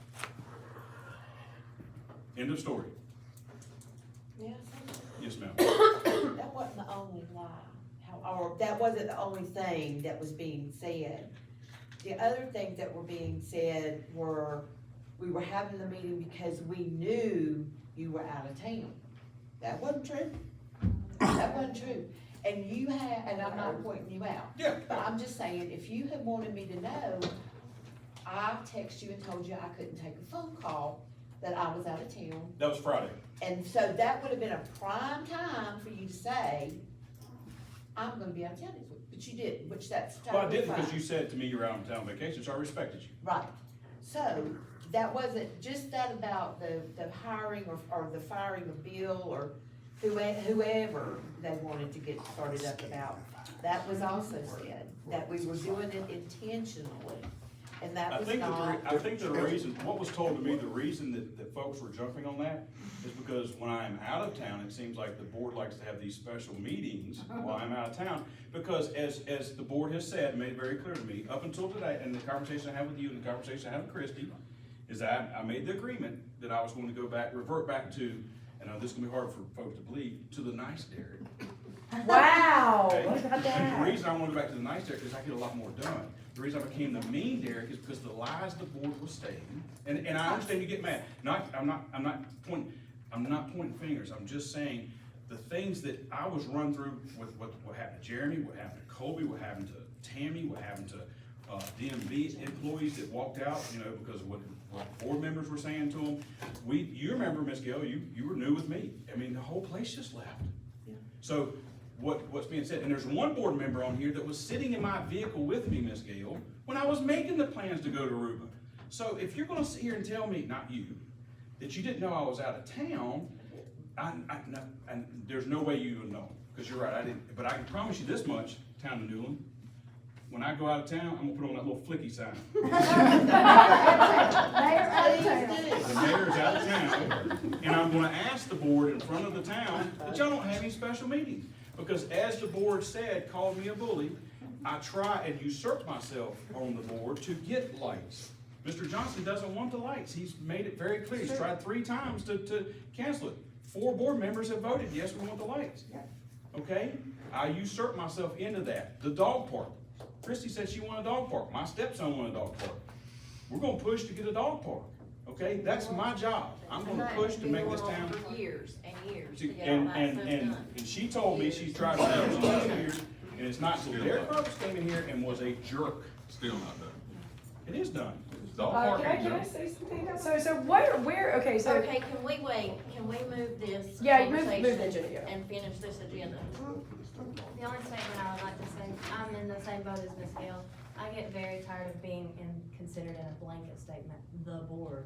Speaker 3: End of story.
Speaker 12: Yes.
Speaker 3: Yes, ma'am.
Speaker 12: That wasn't the only lie, or that wasn't the only thing that was being said. The other things that were being said were, we were having the meeting because we knew you were out of town. That wasn't true. That wasn't true. And you had, and I'm not pointing you out.
Speaker 3: Yeah.
Speaker 12: But I'm just saying, if you had wanted me to know, I texted you and told you I couldn't take a phone call, that I was out of town.
Speaker 3: That was Friday.
Speaker 12: And so that would have been a prime time for you to say, I'm gonna be out of town this week, but you didn't, which that's totally
Speaker 3: Well, I did
Speaker 12: fine.
Speaker 3: because you said to me you were out on town vacation, so I respected you.
Speaker 12: Right, so, that wasn't just that about the hiring or the firing of Bill or whoever they wanted to get started up about. That was also said, that we were doing it intentionally, and that was not.
Speaker 3: I think the reason, what was told to me, the reason that folks were jumping on that is because when I am out of town, it seems like the board likes to have these special meetings while I'm out of town. Because as the board has said, made very clear to me, up until today, and the conversation I had with you and the conversation I had with Christie, is that I made the agreement that I was going to revert back to, and I know this is gonna be hard for folks to believe, to the nice Derek.
Speaker 6: Wow,
Speaker 3: Okay?
Speaker 6: what about
Speaker 3: And
Speaker 6: that?
Speaker 3: the reason I want to go back to the nice Derek is I get a lot more done. The reason I became the mean Derek is because the lies the board was stating, and I understand you get mad. I'm not pointing fingers, I'm just saying the things that I was run through with what happened to Jeremy, what happened to Colby, what happened to Tammy, what happened to DMV employees that walked out, you know, because of what board members were saying to them. You remember, Ms. Gill, you were new with me. I mean, the whole place just left.
Speaker 12: Yeah.
Speaker 3: So what's being said, and there's one board member on here that was sitting in my vehicle with me, Ms. Gill, when I was making the plans to go to Aruba. So if you're gonna sit here and tell me, not you, that you didn't know I was out of town, and there's no way you would know, because you're right, I didn't, but I can promise you this much, town of Newland, when I go out of town, I'm gonna put on that little flicky sign. The mayor's out of town, and I'm gonna ask the board in front of the town that y'all don't have any special meetings. Because as the board said, called me a bully, I try and usurp myself on the board to get lights. Mr. Johnson doesn't want the lights. He's made it very clear. He's tried 3 times to cancel it. 4 board members have voted, yes, we want the lights. Okay? I usurp myself into that. The dog park. Christie said she wanted a dog park. My stepson wanted a dog park. We're gonna push to get a dog park. Okay? That's my job. I'm gonna push to make this town.
Speaker 10: For years and years to
Speaker 3: To-
Speaker 10: get all that stuff done.
Speaker 3: And she told me she's tried to have it last year, and it's not, so Derek Roberts came in here and was a jerk.
Speaker 8: Still not done.
Speaker 3: It is done.
Speaker 8: dog
Speaker 6: Can
Speaker 8: parking,
Speaker 6: I
Speaker 8: Joe.
Speaker 6: say something? So where, okay, so.
Speaker 10: Okay, can we wait? Can we move this
Speaker 6: Yeah, you move the
Speaker 10: conversation
Speaker 6: agenda, yeah.
Speaker 10: and finish this agenda? The only statement I would like to say, I'm in the same boat as Ms. Gale. I get very tired of being considered in a blanket statement, the board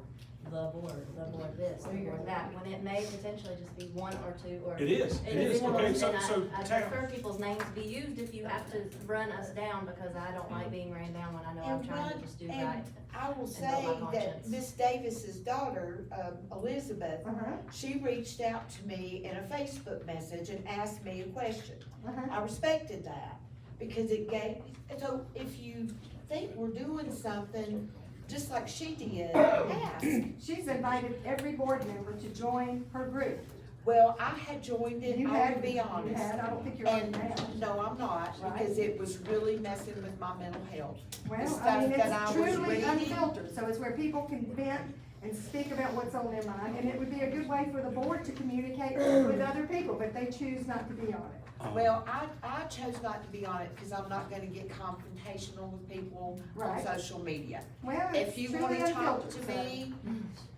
Speaker 10: this, the board that, when it may potentially just be one or two or.
Speaker 3: It is,
Speaker 10: more,
Speaker 3: okay, so,
Speaker 10: and I
Speaker 3: Tam,
Speaker 10: prefer people's names be used if you have to run us down, because I don't like being ran down when I know I'm trying to just do right.
Speaker 12: And I will
Speaker 10: and
Speaker 12: say
Speaker 10: build my
Speaker 12: that
Speaker 10: conscience.
Speaker 12: Miss Davis's daughter, Elizabeth, she reached out to me in a Facebook message and asked me a question. I respected that, because it gave, so if you think we're doing something, just like she did, ask.
Speaker 7: She's invited every board member to join her group.
Speaker 12: Well, I had joined it,
Speaker 7: You
Speaker 12: I
Speaker 7: had,
Speaker 12: will be
Speaker 7: you
Speaker 12: honest.
Speaker 7: had, I don't think you're on
Speaker 12: And,
Speaker 7: now.
Speaker 12: no, I'm not,
Speaker 7: Right.
Speaker 12: because it was really messing with my mental health. The
Speaker 7: Well,
Speaker 12: stuff
Speaker 7: I mean,
Speaker 12: that I
Speaker 7: it's
Speaker 12: was
Speaker 7: truly
Speaker 12: reading.
Speaker 7: unfiltered, so it's where people can vent and speak about what's on their mind, and it would be a good way for the board to communicate with other people, but they choose not to be on it.
Speaker 12: Well, I chose not to be on it because I'm not gonna get confrontational with people on
Speaker 7: Right.
Speaker 12: social media.
Speaker 7: Well,
Speaker 12: If
Speaker 7: it's
Speaker 12: you
Speaker 7: truly
Speaker 12: wanna talk
Speaker 7: unfiltered,
Speaker 12: to
Speaker 7: so.
Speaker 12: me,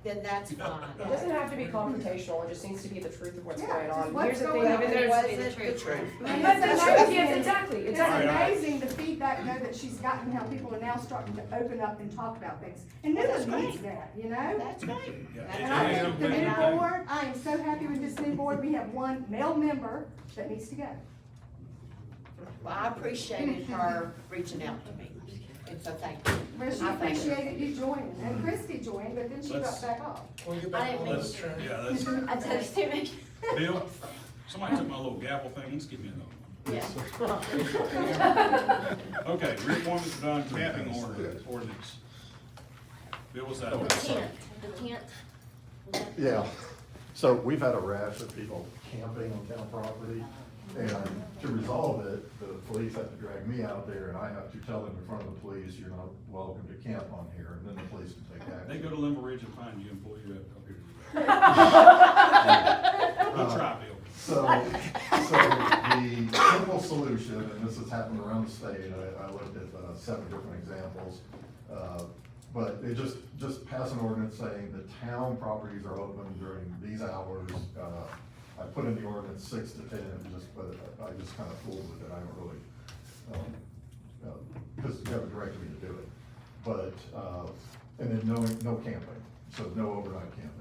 Speaker 12: then that's fine.
Speaker 6: It doesn't have to be confrontational, it just needs to be the truth of what's
Speaker 7: Yeah,
Speaker 6: going
Speaker 7: just
Speaker 6: on.
Speaker 7: what's
Speaker 6: Here's the thing,
Speaker 7: going on.
Speaker 6: even
Speaker 12: It
Speaker 6: though it's.
Speaker 12: wasn't the truth.
Speaker 7: And
Speaker 6: But
Speaker 7: it's
Speaker 6: the truth,
Speaker 7: amazing-
Speaker 6: yes, exactly,
Speaker 7: It's
Speaker 6: exactly.
Speaker 7: amazing the feedback, though, that she's gotten, how people are now starting to open up and talk about things. And
Speaker 12: Well, that's
Speaker 7: Newland needs
Speaker 12: great.
Speaker 7: that, you know?
Speaker 12: That's great.
Speaker 3: Yeah,
Speaker 7: And I
Speaker 3: it-
Speaker 7: think the
Speaker 3: it-
Speaker 7: new board, I am so happy with this new board, we have one male member that needs to go.
Speaker 12: Well, I appreciated her reaching out to me, and so thank you.
Speaker 7: Well, she
Speaker 12: I thank her.
Speaker 7: appreciated you joining, and Christie joined, but then she got
Speaker 3: Let's-
Speaker 7: back off.
Speaker 13: Can we get
Speaker 10: I
Speaker 13: back
Speaker 10: didn't
Speaker 13: on
Speaker 10: mean
Speaker 13: this
Speaker 10: to.
Speaker 13: train?
Speaker 3: yeah, that's,
Speaker 10: I touched too much.
Speaker 3: Bill, somebody took my little gavel thing, let's give me another one.
Speaker 10: Yeah.
Speaker 3: Okay, reappointments done, camping ordinance. Bill, what's that?
Speaker 10: The tent, the tent. was that-
Speaker 5: Yeah, so we've had a rash of people camping on town property, and to resolve it, the police have to drag me out there, and I have to tell them in front of the police, you're not welcome to camp on here, and then the police can take
Speaker 3: They
Speaker 5: action.
Speaker 3: go to Limber Ridge and find you and pull you up here. Good try, Bill.
Speaker 5: So the simple solution, and this has happened around the state, I looked at 7 different examples, but it just pass an ordinance saying the town properties are open during these hours. I put in the ordinance 6 to 10, but I just kind of fooled with it, I don't really, because you haven't directed me to do it. But, and then no camping, so no overnight camping.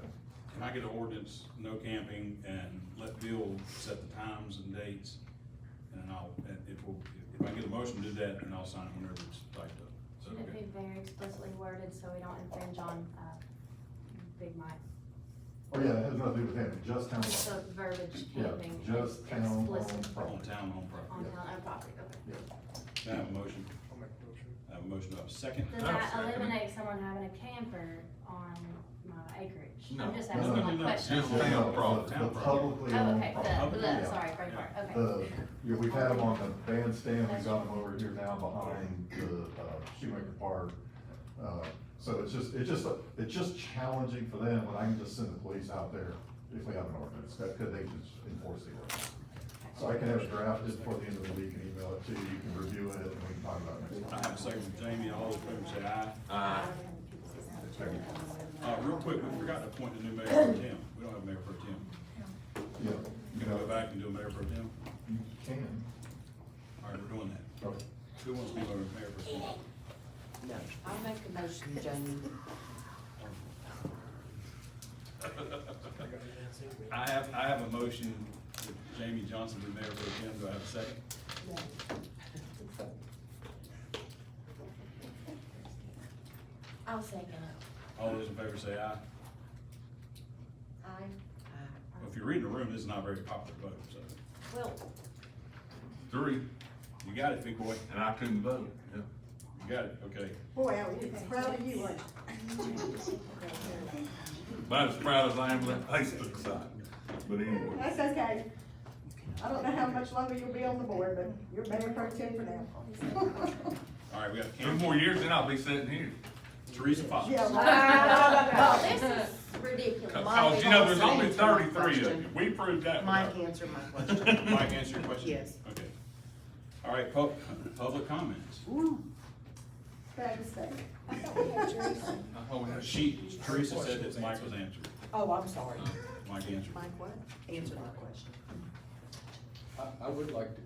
Speaker 3: Can I get an ordinance, no camping, and let Bill set the times and dates? And then if I get a motion to do that, then I'll sign it whenever it's typed up. Is that
Speaker 10: Should it
Speaker 3: okay?
Speaker 10: be very explicitly worded so we don't infringe on, Big Mike?
Speaker 5: Oh, yeah, it has nothing to do with camping, just town
Speaker 10: So
Speaker 5: property.
Speaker 10: verbiage
Speaker 5: Yeah,
Speaker 10: camping.
Speaker 5: just town
Speaker 10: explicit
Speaker 5: owned
Speaker 3: On
Speaker 5: property.
Speaker 3: town, on property.
Speaker 10: On town owned property, okay.
Speaker 3: Can I have a motion?
Speaker 13: I'll make a motion.
Speaker 3: I have a motion, do I have a second?
Speaker 10: Does that eliminate someone having a camper on my acreage?
Speaker 8: No.
Speaker 10: I'm just
Speaker 5: No,
Speaker 10: asking
Speaker 5: no,
Speaker 10: my
Speaker 3: no,
Speaker 10: question.
Speaker 8: Just
Speaker 5: The-
Speaker 8: town
Speaker 5: the-
Speaker 8: property.
Speaker 5: The publicly
Speaker 10: Oh,
Speaker 5: owned
Speaker 10: okay,
Speaker 5: property.
Speaker 10: the,
Speaker 5: Yeah.
Speaker 10: sorry, great part, okay.
Speaker 5: We've had them on the bandstand, we've got them over here now behind the Shoemaker Park. So it's just challenging for them when I can just send the police out there if we have an ordinance, that could they just enforce the ordinance. So I can have it drafted before the end of the week and email it to you, you can review it, and we can talk about it next
Speaker 3: I
Speaker 5: time.
Speaker 3: have a second from Jamie, all those in favor say aye.
Speaker 8: Aye.
Speaker 3: Real quick, we forgot to appoint a new mayor pro tem, we don't have a mayor pro tem.
Speaker 5: Yeah,
Speaker 3: You can go back and do a mayor pro tem?
Speaker 5: you can.
Speaker 3: All right, we're doing that.
Speaker 5: Okay.
Speaker 3: Who wants to be mayor pro tem?
Speaker 12: No, I'll make a motion, Jamie.
Speaker 3: I have a motion that Jamie Johnson be mayor pro tem, do I have a second?
Speaker 10: I'll second it.
Speaker 3: All those in favor say aye.
Speaker 10: Aye.
Speaker 3: Well, if you're reading the room, this is not a very popular vote, so.
Speaker 10: Well,
Speaker 8: 3,
Speaker 3: You got it, big boy,
Speaker 8: and I couldn't vote, yeah.
Speaker 3: you got it, okay.
Speaker 7: Boy, I was proud of you, weren't you?
Speaker 8: About as proud as I am of that Facebook site, but anyway.
Speaker 7: That's okay. I don't know how much longer you'll be on the board, but you're mayor pro tem for now.
Speaker 3: All right, we got
Speaker 8: 2
Speaker 3: Cam,
Speaker 8: more years, then I'll be sitting here.
Speaker 3: Teresa Fox.
Speaker 7: Yeah,
Speaker 10: well, this is ridiculous.
Speaker 8: Cause you know, there's only 33 of you, we proved that.
Speaker 12: Mike answered my question.
Speaker 3: Mike, answer your question?
Speaker 12: Yes.
Speaker 3: Okay. All right, public comments.
Speaker 7: bad mistake.
Speaker 12: I thought we had Teresa.
Speaker 3: Teresa said that Mike was answered.
Speaker 12: Oh, I'm sorry.
Speaker 3: Mike answered.
Speaker 12: Mike, what? Answer my question.
Speaker 15: I would like to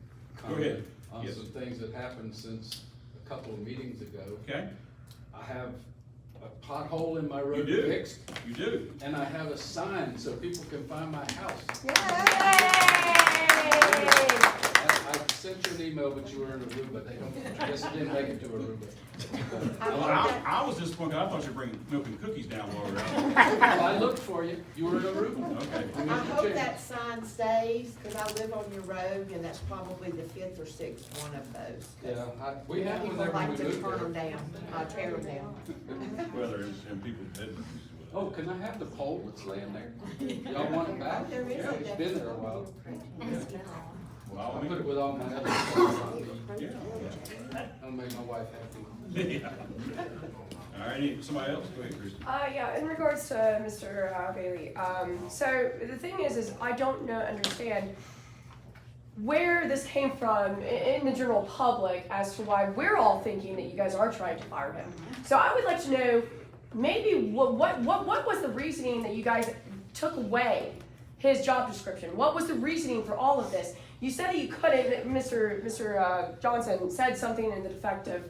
Speaker 3: Go ahead.
Speaker 15: comment on
Speaker 3: Yes.
Speaker 15: some things that happened since a couple of meetings ago.
Speaker 3: Okay?
Speaker 15: I have a pothole in my
Speaker 3: You
Speaker 15: road
Speaker 3: do.
Speaker 15: fixed,
Speaker 3: You do.
Speaker 15: and I have a sign so people can find my house. I sent you an email, but you were in Aruba. I guess it didn't make it to Aruba.
Speaker 3: I was disappointed. I thought you were bringing milk and cookies down while we were out.
Speaker 15: Well, I looked for you. You were in Aruba.
Speaker 3: Okay.
Speaker 15: You
Speaker 12: I
Speaker 15: missed your
Speaker 12: hope
Speaker 15: chance.
Speaker 12: that sign stays, cause I live on your road, and that's probably the 5th or 6th one of those. 'Cause
Speaker 15: Yeah, we had one
Speaker 12: people
Speaker 15: there when
Speaker 12: like
Speaker 15: we
Speaker 12: to
Speaker 15: moved
Speaker 12: turn them
Speaker 15: there.
Speaker 12: down, tear them down.
Speaker 3: Well, there's in people's bedrooms as well.
Speaker 15: Oh, can I have the pole that's laying there? Y'all want it back?
Speaker 12: There is
Speaker 15: Yeah,
Speaker 12: a
Speaker 15: it's been there a while.
Speaker 3: Well,
Speaker 15: I put it with all my other stuff on
Speaker 3: yeah.
Speaker 15: I'll make my wife happy.
Speaker 3: Yeah. All right, somebody else? Go ahead, Christie.
Speaker 6: Yeah, in regards to Mr. Bailey, so the thing is I don't understand where this came from in the general public as to why we're all thinking that you guys are trying to fire him. So I would like to know maybe what was the reasoning that you guys took away his job description? What was the reasoning for all of this? You said that you couldn't, Mr. Johnson said something in the effect of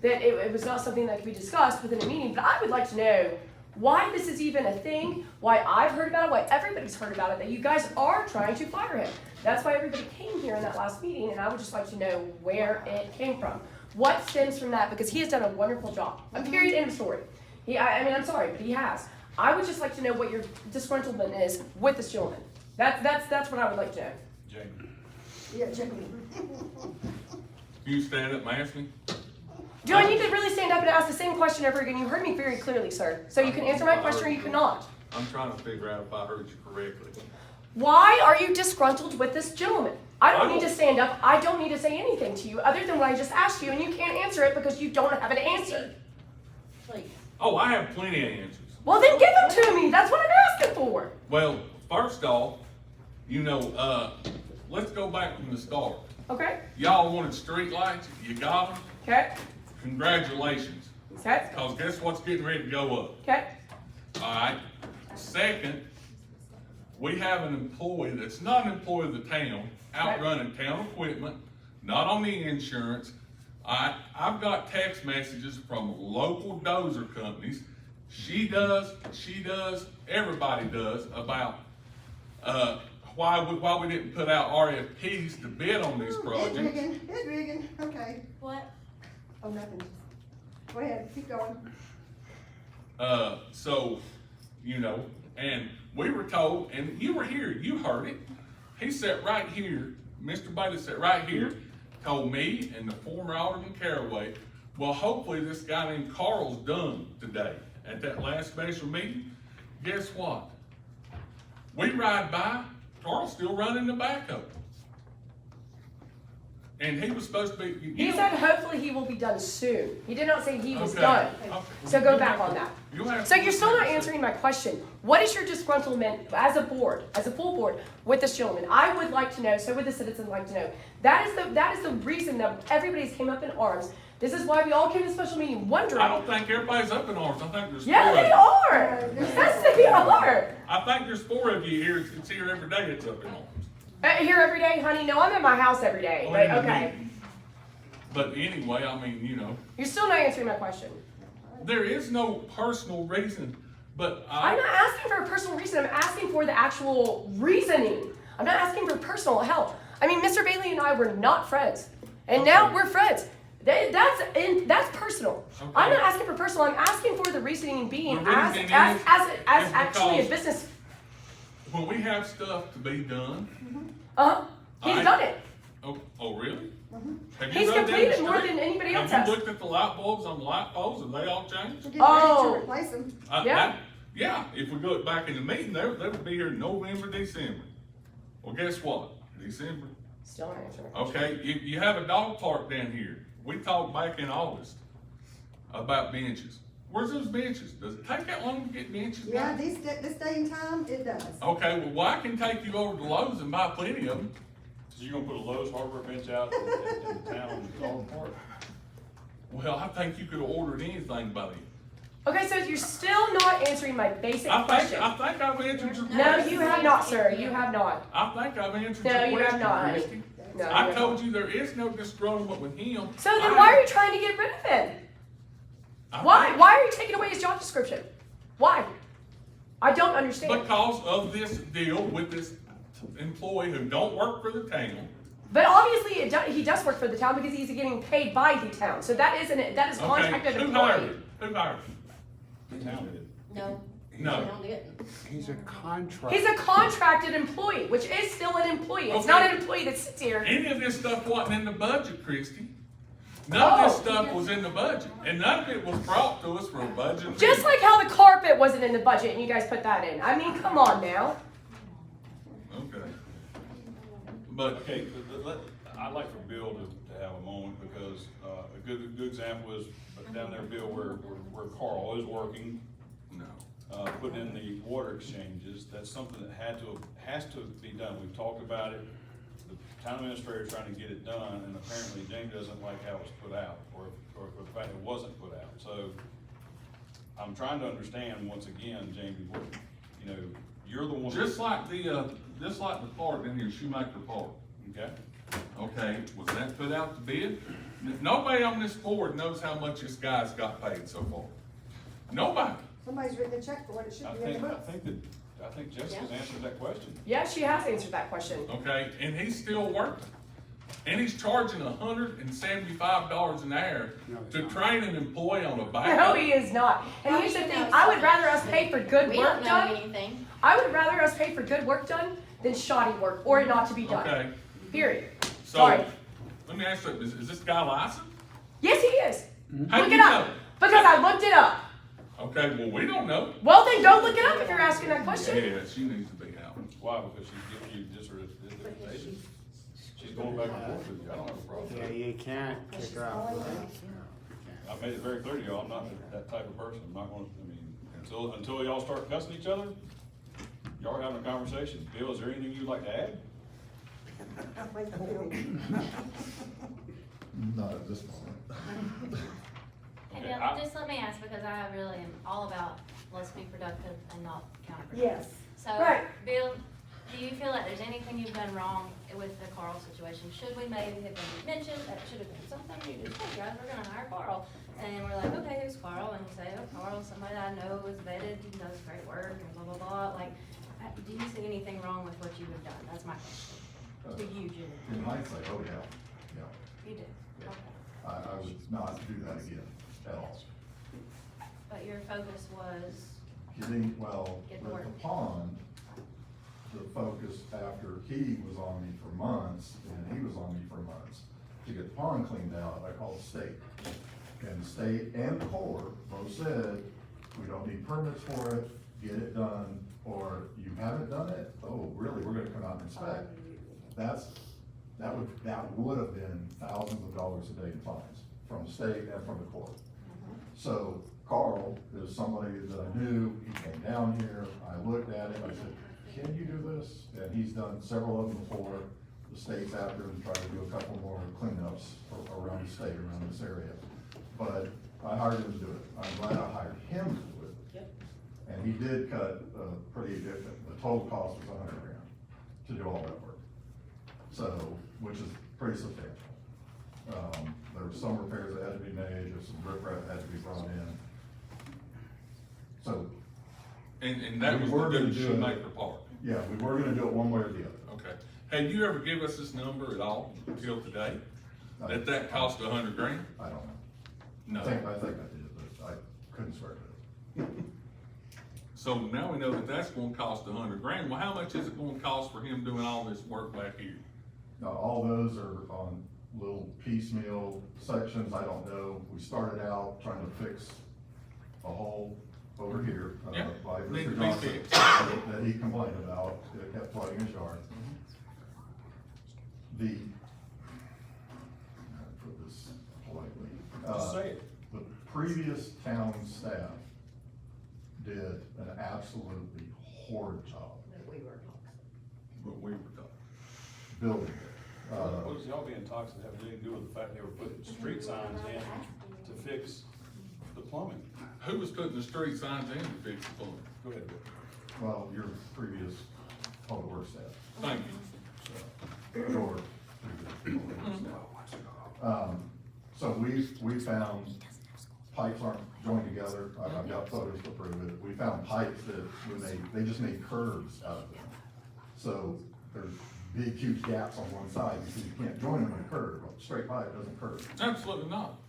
Speaker 6: that it was not something that could be discussed within a meeting, but I would like to know why this is even a thing, why I've heard about it, why everybody's heard about it, that you guys are trying to fire him. That's why everybody came here in that last meeting, and I would just like to know where it came from. What stems from that, because he has done a wonderful job. A period, end of story. I mean, I'm sorry, but he has. I would just like to know what your disgruntlement is with this gentleman. That's what I would like to know.
Speaker 3: Jamie.
Speaker 7: Yeah, Jamie.
Speaker 8: Can you stand up and ask me?
Speaker 6: Do I need to really stand up and ask the same question over again? You heard me very clearly, sir. So you can answer my question or you cannot.
Speaker 8: I'm trying to figure out if I heard you correctly.
Speaker 6: Why are you disgruntled with this gentleman? I don't need to stand up. I don't need to say anything to you other than what I just asked you, and you can't answer it because you don't have an answer.
Speaker 12: Please.
Speaker 8: Oh, I have plenty of answers.
Speaker 6: Well, then give them to me. That's what I'm asking for.
Speaker 8: Well, first off, let's go back from the start.
Speaker 6: Okay?
Speaker 8: Y'all wanted street lights, you got them,
Speaker 6: Okay?
Speaker 8: congratulations.
Speaker 6: Okay?
Speaker 8: Cause guess what's getting ready to go up?
Speaker 6: Okay?
Speaker 8: Alright, second, we have an employee that's not an employee of the town, out running town equipment, not on the insurance. I've got text messages from local dozer companies. She does, everybody does, about, why we didn't put out RFPs to bid on these projects.
Speaker 7: It's rigging, okay.
Speaker 10: What?
Speaker 7: Oh, nothing. Go ahead, keep going.
Speaker 8: And we were told, and you were here, you heard it. He sat right here, Mr. Bailey sat right here, told me and the former Alderman Caraway, well, hopefully this guy named Carl's done today. At that last special meeting, guess what? We ride by, Carl's still running the backhoe. And he was supposed to be.
Speaker 6: He said hopefully he will be done soon. He did not say he was
Speaker 8: Okay.
Speaker 6: done.
Speaker 8: Okay.
Speaker 6: So go back on that.
Speaker 8: You'll have
Speaker 6: So
Speaker 8: to-
Speaker 6: you're still not answering my question. What is your disgruntlement as a board, as a full board, with this gentleman? I would like to know, so would the citizens like to know. That is the reason that everybody's came up in arms. This is why we all came to special meeting wondering.
Speaker 8: I don't think everybody's up in arms. I think there's
Speaker 6: Yeah,
Speaker 8: four of
Speaker 6: they
Speaker 8: you.
Speaker 6: are. Yes, they are.
Speaker 8: I think there's four of you here. It's here every day. It's up in arms.
Speaker 6: Here every day, honey. No, I'm at my house every day.
Speaker 8: Well,
Speaker 6: But
Speaker 8: in the
Speaker 6: okay.
Speaker 8: meeting. But anyway, I mean,
Speaker 6: You're still not answering my question.
Speaker 8: there is no personal reason, but
Speaker 6: I'm not asking for a personal reason. I'm asking for the actual reasoning. I'm not asking for personal help. I mean, Mr. Bailey and I were not friends, and now we're friends. That's personal.
Speaker 8: Okay.
Speaker 6: I'm not asking for personal. I'm asking for the reasoning being
Speaker 8: The
Speaker 6: as
Speaker 8: reasoning
Speaker 6: as
Speaker 8: is
Speaker 6: actually a
Speaker 8: because-
Speaker 6: business.
Speaker 8: when we have stuff to be done,
Speaker 6: He's done it.
Speaker 8: oh really? Have
Speaker 6: He's
Speaker 8: run down the
Speaker 6: completed more
Speaker 8: street?
Speaker 6: than anybody else
Speaker 8: Have
Speaker 6: has.
Speaker 8: you looked at the light bulbs on the light poles? Have they all changed?
Speaker 7: We're getting ready
Speaker 6: Oh.
Speaker 7: to replace them.
Speaker 6: Yeah.
Speaker 8: If we go back in the meeting, they would be here November, December. Well, guess what? December.
Speaker 6: Still not answering.
Speaker 8: Okay, you have a dog park down here. We talked back in August about benches. Where's those benches? Does it take that long to get benches?
Speaker 7: Yeah,
Speaker 8: done?
Speaker 7: this day and time, it does.
Speaker 8: Okay, well, I can take you over to Lowe's and buy plenty of them.
Speaker 3: So you're gonna put a Lowe's hardware bench out in the town, in the dog park?
Speaker 8: Well, I think you could have ordered anything by then.
Speaker 6: Okay, so you're still not answering my basic question.
Speaker 8: I think I've answered your question.
Speaker 6: No, you have not, sir. You have not.
Speaker 8: I think I've answered
Speaker 6: No,
Speaker 8: your
Speaker 6: you have
Speaker 8: question,
Speaker 6: not.
Speaker 8: Christie.
Speaker 6: No,
Speaker 8: I
Speaker 6: you have
Speaker 8: told
Speaker 6: not.
Speaker 8: you there is no disgruntlement with him.
Speaker 6: So then why are you trying to get rid of him? Why? Why are you taking away his job description? Why? I don't understand.
Speaker 8: Because of this deal with this employee who don't work for the town.
Speaker 6: But obviously, he does work for the town because he's getting paid by the town. So that is contracted
Speaker 8: Who hired
Speaker 6: employee.
Speaker 8: him? Who hired him?
Speaker 3: The town did.
Speaker 10: No.
Speaker 8: No.
Speaker 10: They don't do it.
Speaker 1: He's a contract.
Speaker 6: He's a contracted employee, which is still an employee. It's not an employee that sits here.
Speaker 8: Any of this stuff wasn't in the budget, Christie. None of this stuff was in the budget, and none of it was brought to us for a budget.
Speaker 6: Just like how the carpet wasn't in the budget and you guys put that in. I mean, come on now.
Speaker 8: Okay. But,
Speaker 3: Okay, I'd like for Bill to have a moment, because a good example is down there, Bill, where Carl is working,
Speaker 8: no.
Speaker 3: putting in the water exchanges. That's something that has to be done. We've talked about it. The town administrator trying to get it done, and apparently Jamie doesn't like how it was put out, or the fact it wasn't put out. So I'm trying to understand, once again, Jamie, what, you know, you're the one.
Speaker 8: Just like the part in here, Shoemaker Park.
Speaker 3: Okay.
Speaker 8: Okay, was that put out to bid? Nobody on this board knows how much this guy's got paid so far. Nobody.
Speaker 7: Somebody's written a check for what it should be in the books.
Speaker 3: I think Jessica's answered that question.
Speaker 6: Yeah, she has answered that question.
Speaker 8: Okay, and he's still working. And he's charging $175 an hour to train an employee on a back.
Speaker 6: No, he is not. And here's the thing, I would rather us pay for good
Speaker 10: We
Speaker 6: work
Speaker 10: don't know
Speaker 6: done.
Speaker 10: anything.
Speaker 6: I would rather us pay for good work done than shoddy work, or it not to be done.
Speaker 8: Okay,
Speaker 6: Period.
Speaker 8: so,
Speaker 6: Sorry.
Speaker 8: let me ask you, is this guy licensed?
Speaker 6: Yes, he is.
Speaker 8: How
Speaker 6: Look
Speaker 8: do
Speaker 6: it
Speaker 8: you
Speaker 6: up.
Speaker 8: know?
Speaker 6: Because I looked it up.
Speaker 8: Okay, well, we don't know.
Speaker 6: Well, then don't look it up if you're asking that question.
Speaker 8: Yeah, she needs to be out.
Speaker 3: Why? Because she's giving you dissertation. She's going back and forth with you. I don't have a problem.
Speaker 1: Yeah, you can't kick her out.
Speaker 3: I made it very clear to y'all, I'm not that type of person. I'm not gonna, I mean, until y'all start cussing each other, y'all are having a conversation. Bill, is there anything you'd like to add?
Speaker 5: Not at this moment.
Speaker 3: Okay,
Speaker 10: Bill, just let me ask, because I really am all about let's be productive and not counterproductive.
Speaker 7: Yes.
Speaker 10: So,
Speaker 6: Right.
Speaker 10: Bill, do you feel like there's anything you've done wrong with the Carl situation? Should we maybe have been mentioned, that should have been something you just, hey guys, we're gonna hire Carl. And we're like, okay, who's Carl? And you say, oh, Carl's somebody I know is vetted, he does great work, and blah, blah, blah. Like, do you see anything wrong with what you have done? That's my question. To you, Jimmy.
Speaker 5: In hindsight, oh yeah, yeah.
Speaker 10: You did.
Speaker 5: Yeah.
Speaker 10: Okay.
Speaker 5: I would not do that again at all.
Speaker 10: But your focus was,
Speaker 5: Getting, well,
Speaker 10: Get
Speaker 5: with
Speaker 10: work.
Speaker 5: the pond, the focus after he was on me for months, and he was on me for months, to get the pond cleaned out, I called the state. And the state and the Corps both said, we don't need permits for it, get it done, or you haven't done it, oh, really, we're gonna come out and inspect. That would have been thousands of dollars a day in fines from the state and from the Corps. So Carl is somebody that I knew, he came down here, I looked at him, I said, can you do this? And he's done several of them before, the state's after him, trying to do a couple more cleanups around the state, around this area. But I hired him to do it, I'm glad I hired him to do it.
Speaker 12: Yep.
Speaker 5: And he did cut pretty different, the total cost was $100,000 to do all that work. So, which is pretty substantial. There were some repairs that had to be made, there's some riprap that had to be brought in. So.
Speaker 8: And that
Speaker 5: we
Speaker 8: was
Speaker 5: were
Speaker 8: the
Speaker 5: gonna
Speaker 8: good
Speaker 5: do it.
Speaker 8: Shoemaker Park.
Speaker 5: Yeah, we were gonna do it one way or the other.
Speaker 8: Okay. Have you ever give us this number at all until today? That cost $100,000?
Speaker 5: I don't know.
Speaker 8: No.
Speaker 5: I think I did, but I couldn't swear to it.
Speaker 8: So now we know that that's gonna cost $100,000. Well, how much is it gonna cost for him doing all this work back here?
Speaker 5: Now, all those are on little piecemeal sections, I don't know. We started out trying to fix a hole over here,
Speaker 8: Yeah,
Speaker 5: by
Speaker 8: need to
Speaker 5: Mr.
Speaker 8: be
Speaker 5: Johnson,
Speaker 8: fixed.
Speaker 5: that he complained about, it kept flooding his yard. The, how to put this politely.
Speaker 3: Just say it.
Speaker 5: The previous town staff did an absolutely horrid job
Speaker 8: But we were talking.
Speaker 5: building it.
Speaker 3: What does y'all being toxic have anything to do with the fact they were putting street signs in to fix the plumbing.
Speaker 8: Who was putting the street signs in to fix the plumbing?
Speaker 3: Go ahead, Bill.
Speaker 5: Well, your previous public works staff.
Speaker 8: Thank you.
Speaker 5: Your previous public works staff. So we found pipes aren't joined together. I've got photos to prove it. We found pipes that when they just made curves out of them. So there's big, huge gaps on one side because you can't join them in a curve. A straight pipe doesn't curve.
Speaker 8: Absolutely not.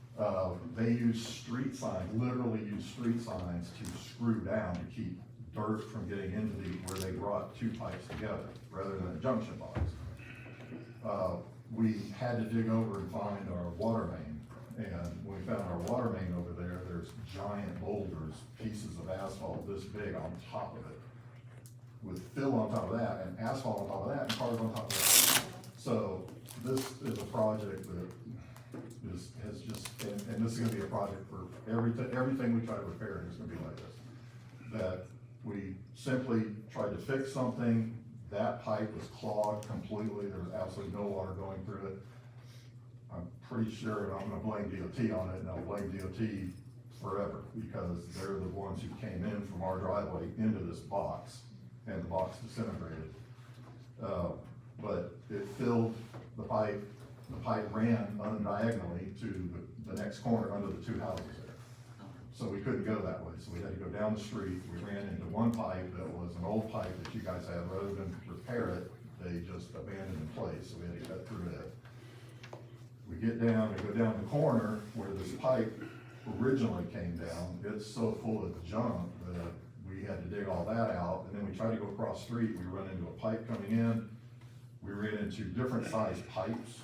Speaker 5: They use street signs, literally use street signs to screw down to keep dirt from getting into where they brought two pipes together, rather than a junction box. We had to dig over and find our water main, and when we found our water main over there, there's giant boulders, pieces of asphalt this big on top of it, with fill on top of that, and asphalt on top of that, and cars on top of that. So this is a project that has just, and this is gonna be a project for everything we try to repair is gonna be like this. That we simply tried to fix something, that pipe was clogged completely, there was absolutely no water going through it. I'm pretty sure, and I'm gonna blame DOT on it, and I'll blame DOT forever, because they're the ones who came in from our driveway into this box, and the box disintegrated. But it filled the pipe ran diagonally to the next corner under the two houses there. So we couldn't go that way, so we had to go down the street. We ran into one pipe that was an old pipe that you guys had, rather than repair it, they just abandoned in place, so we had to cut through it. We get down, we go down the corner where this pipe originally came down, it's so full of junk that we had to dig all that out, and then we tried to go across the street, we run into a pipe coming in, we ran into different sized pipes,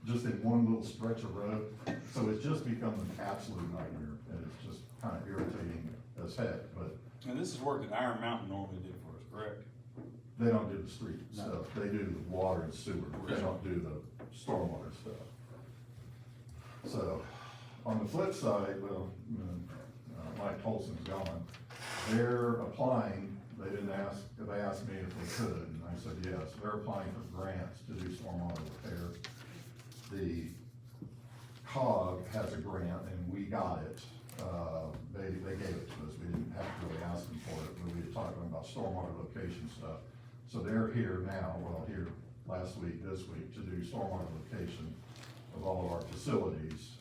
Speaker 5: just in one little stretch of road, so it's just become an absolute nightmare, and it's just kind of irritating as heck, but
Speaker 3: And this is work that Iron Mountain normally did for us, correct?
Speaker 5: they don't do the street stuff, they do the water and sewer, they don't do the stormwater stuff. So, on the flip side, well, Mike Tolson's gone, they're applying, they asked me if they could, and I said yes, they're applying for grants to do stormwater repair. The COG has a grant, and we got it, they gave it to us, we didn't have to really ask them for it, but we were talking about stormwater location stuff. So they're here now, well, here last week, this week, to do stormwater location of all of our facilities.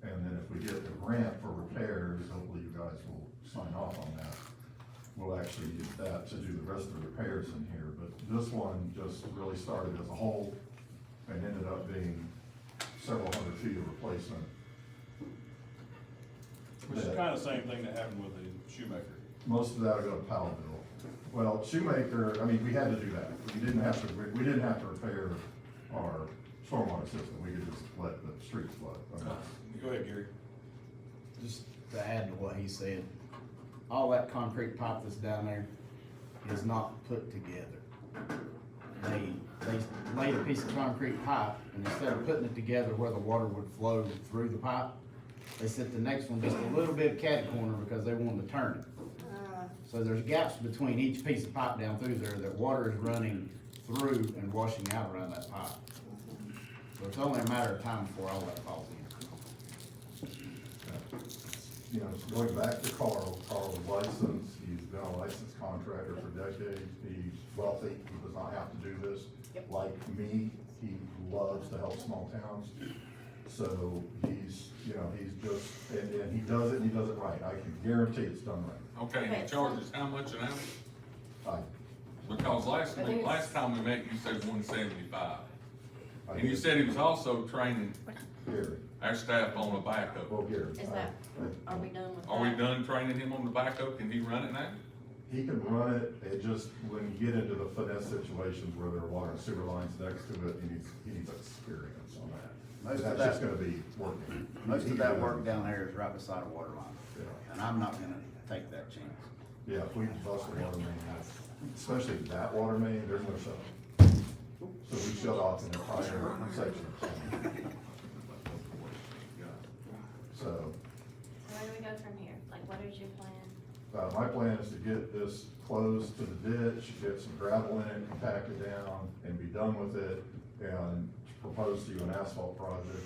Speaker 5: And then if we get the grant for repairs, hopefully you guys will sign off on that. We'll actually use that to do the rest of the repairs in here, but this one just really started as a whole and ended up being several hundred feet of replacement.
Speaker 3: Which is kind of the same thing that happened with the Shoemaker.
Speaker 5: Most of that will go to Powellville. Well, Shoemaker, I mean, we had to do that. We didn't have to repair our stormwater system. We could just let the streets flood.
Speaker 3: Go ahead, Gary.
Speaker 16: Just to add to what he said, all that concrete pipe that's down there is not put together. They laid a piece of concrete pipe, and instead of putting it together where the water would flow through the pipe, they set the next one just a little bit catty corner because they wanted to turn it. So there's gaps between each piece of pipe down through there that water is running through and washing out around that pipe. So it's only a matter of time before all that falls in.
Speaker 5: You know, going back to Carl's licensed, he's been a licensed contractor for decades, he's wealthy, he does not have to do this. Like me, he loves to help small towns, so he's just, and he does it right, I can guarantee it's done right.
Speaker 8: Okay, and he charges how much an hour? Because last time we met, you said 175. And you said he was also training our staff on the backhoe.
Speaker 10: Is that, are we done with that?
Speaker 8: Are we done training him on the backhoe? Can he run it now?
Speaker 5: He can run it, it just, when you get into the finesse situations where there are water and sewer lines next to it, he needs experience on that. That's just gonna be working.
Speaker 16: Most of that work down there is right beside a water line, and I'm not gonna take that chance.
Speaker 5: Yeah, if we bust a water main, especially that water main, there's no shut. So we shut off an entire section.
Speaker 10: So
Speaker 5: So,
Speaker 10: where do we go from here? Like, what is your plan?
Speaker 5: my plan is to get this closed to the ditch, get some gravel in it, compact it down, and be done with it, and propose to you an asphalt project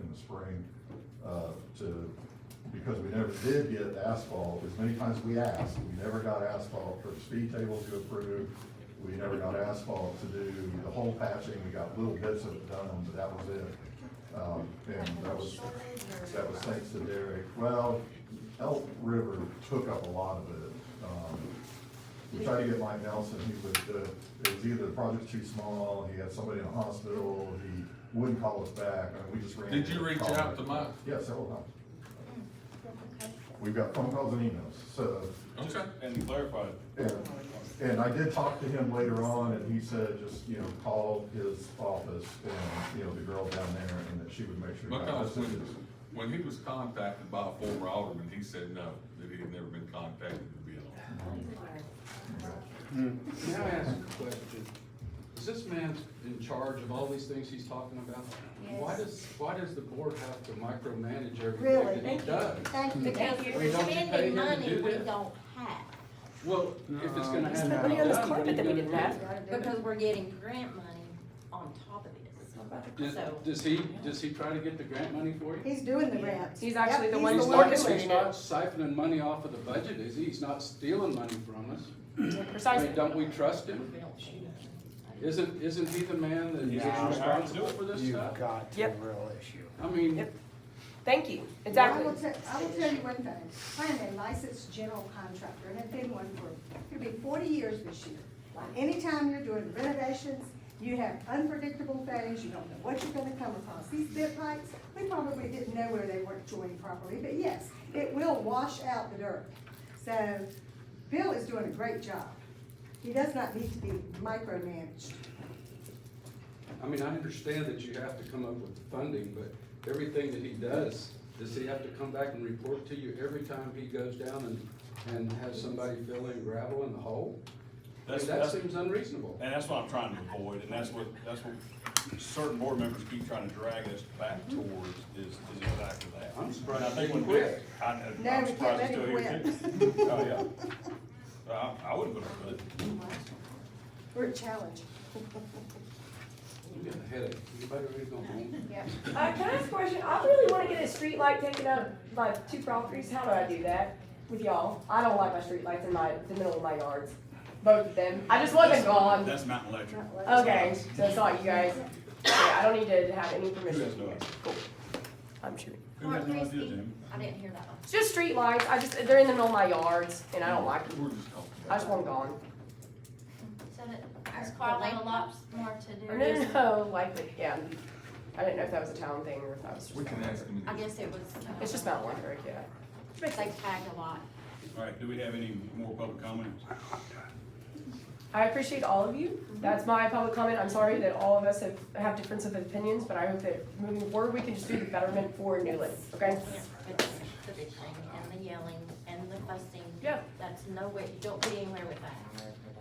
Speaker 5: in the spring. because we never did get asphalt, as many times as we asked, we never got asphalt for the speed table to approve. We never got asphalt to do the whole patching, we got little bits of it done, but that was it. And that was thanks to Derek. Well, Elk River took up a lot of it. We tried to get Mike Nelson, it was either the project's too small, he had somebody in the hospital, he wouldn't call us back, I mean, we just ran.
Speaker 8: Did you reach out to Mike?
Speaker 5: Yeah, several times. We've got phone calls and emails, so.
Speaker 8: Okay.
Speaker 3: And to clarify,
Speaker 5: And I did talk to him later on, and he said, just, call his office and, the girl down there, and that she would make sure.
Speaker 8: Because when he was contacted by a former alderman, he said no, that he had never been contacted to be an alderman.
Speaker 15: May I ask a question? Is this man in charge of all these things he's talking about?
Speaker 10: Yes.
Speaker 15: Why does the board have to micromanage
Speaker 7: Really?
Speaker 15: everything that he does?
Speaker 7: Thank you.
Speaker 10: Because
Speaker 15: I
Speaker 10: we're
Speaker 15: mean, don't you pay
Speaker 10: spending
Speaker 15: him to
Speaker 10: money
Speaker 15: do
Speaker 10: we
Speaker 15: that?
Speaker 10: don't have.
Speaker 15: Well, if it's gonna
Speaker 6: We
Speaker 15: have
Speaker 6: spent
Speaker 15: to
Speaker 6: money
Speaker 15: be
Speaker 6: on this
Speaker 15: done, what are
Speaker 6: carpet
Speaker 15: you
Speaker 6: that we
Speaker 15: gonna
Speaker 6: didn't
Speaker 15: do?
Speaker 6: have.
Speaker 10: Because we're getting grant money on top of this. So,
Speaker 15: Does he try to get the grant money for you?
Speaker 7: He's doing the grants.
Speaker 6: He's actually the
Speaker 7: Yep,
Speaker 6: one
Speaker 7: he's
Speaker 6: who's
Speaker 7: the one
Speaker 6: working
Speaker 7: doing
Speaker 6: with
Speaker 15: He's
Speaker 7: it.
Speaker 15: not siphoning money off of the budget, is he? He's not stealing money from us. I
Speaker 6: Precisely.
Speaker 15: mean, don't we trust him? Isn't he the man that is responsible for this stuff?
Speaker 4: got
Speaker 6: Yep.
Speaker 4: real issue.
Speaker 15: I mean,
Speaker 6: Yep. Thank you,
Speaker 7: I
Speaker 6: exactly.
Speaker 7: will tell you one thing. I am a licensed general contractor and have been one for, it'll be 40 years this year. Anytime you're doing renovations, you have unpredictable things, you don't know what you're gonna come across. These bit pipes, we probably didn't know where they weren't joined properly, but yes, it will wash out the dirt. So Bill is doing a great job. He does not need to be micromanaged.
Speaker 15: I mean, I understand that you have to come up with the funding, but everything that he does he have to come back and report to you every time he goes down and has somebody fill in gravel in the hole? I mean, that seems unreasonable.
Speaker 3: and that's what I'm trying to avoid, and that's what certain board members keep trying to drag us back towards, is exactly that.
Speaker 15: I'm surprised
Speaker 3: And I think
Speaker 15: he
Speaker 3: when
Speaker 15: quit.
Speaker 3: I'm
Speaker 7: No, we
Speaker 3: surprised
Speaker 7: can't
Speaker 3: he's still here
Speaker 7: let
Speaker 3: too. Oh, yeah. I wouldn't put up with it.
Speaker 7: We're a challenge.
Speaker 15: You got a headache. You better ready to go home.
Speaker 6: Can I ask a question? I really wanna get a street light taken out of my 2 properties. How do I do that with y'all? I don't like my street lights in the middle of my yards. Both of them. I just want them gone.
Speaker 3: That's Mountain Electric.
Speaker 6: Okay, so it's not you guys. Okay, I don't need to have any permission.
Speaker 3: Who has no idea?
Speaker 6: Cool. I'm shooting.
Speaker 3: Who has no idea,
Speaker 10: Christie,
Speaker 3: Jamie?
Speaker 10: I didn't hear that one.
Speaker 6: It's just street lights. They're in the middle of my yards and I don't like them.
Speaker 3: We're just talking.
Speaker 6: I just want them gone.
Speaker 10: So that, is Carl have a lot more to do?
Speaker 6: Or no, like, yeah. I didn't know if that was a town thing or if that was just.
Speaker 8: We can ask him.
Speaker 10: I guess it was.
Speaker 6: It's just Mount Electric, yeah.
Speaker 10: They tagged a lot.
Speaker 3: All right, do we have any more public comments?
Speaker 6: I appreciate all of you. That's my public comment. I'm sorry that all of us have difference of opinions, but I hope that moving forward, we can just do the betterment for Newland, okay?
Speaker 10: It's the big thing, and the yelling, and the fussing.
Speaker 6: Yeah.
Speaker 10: That's no way, you don't get anywhere with that.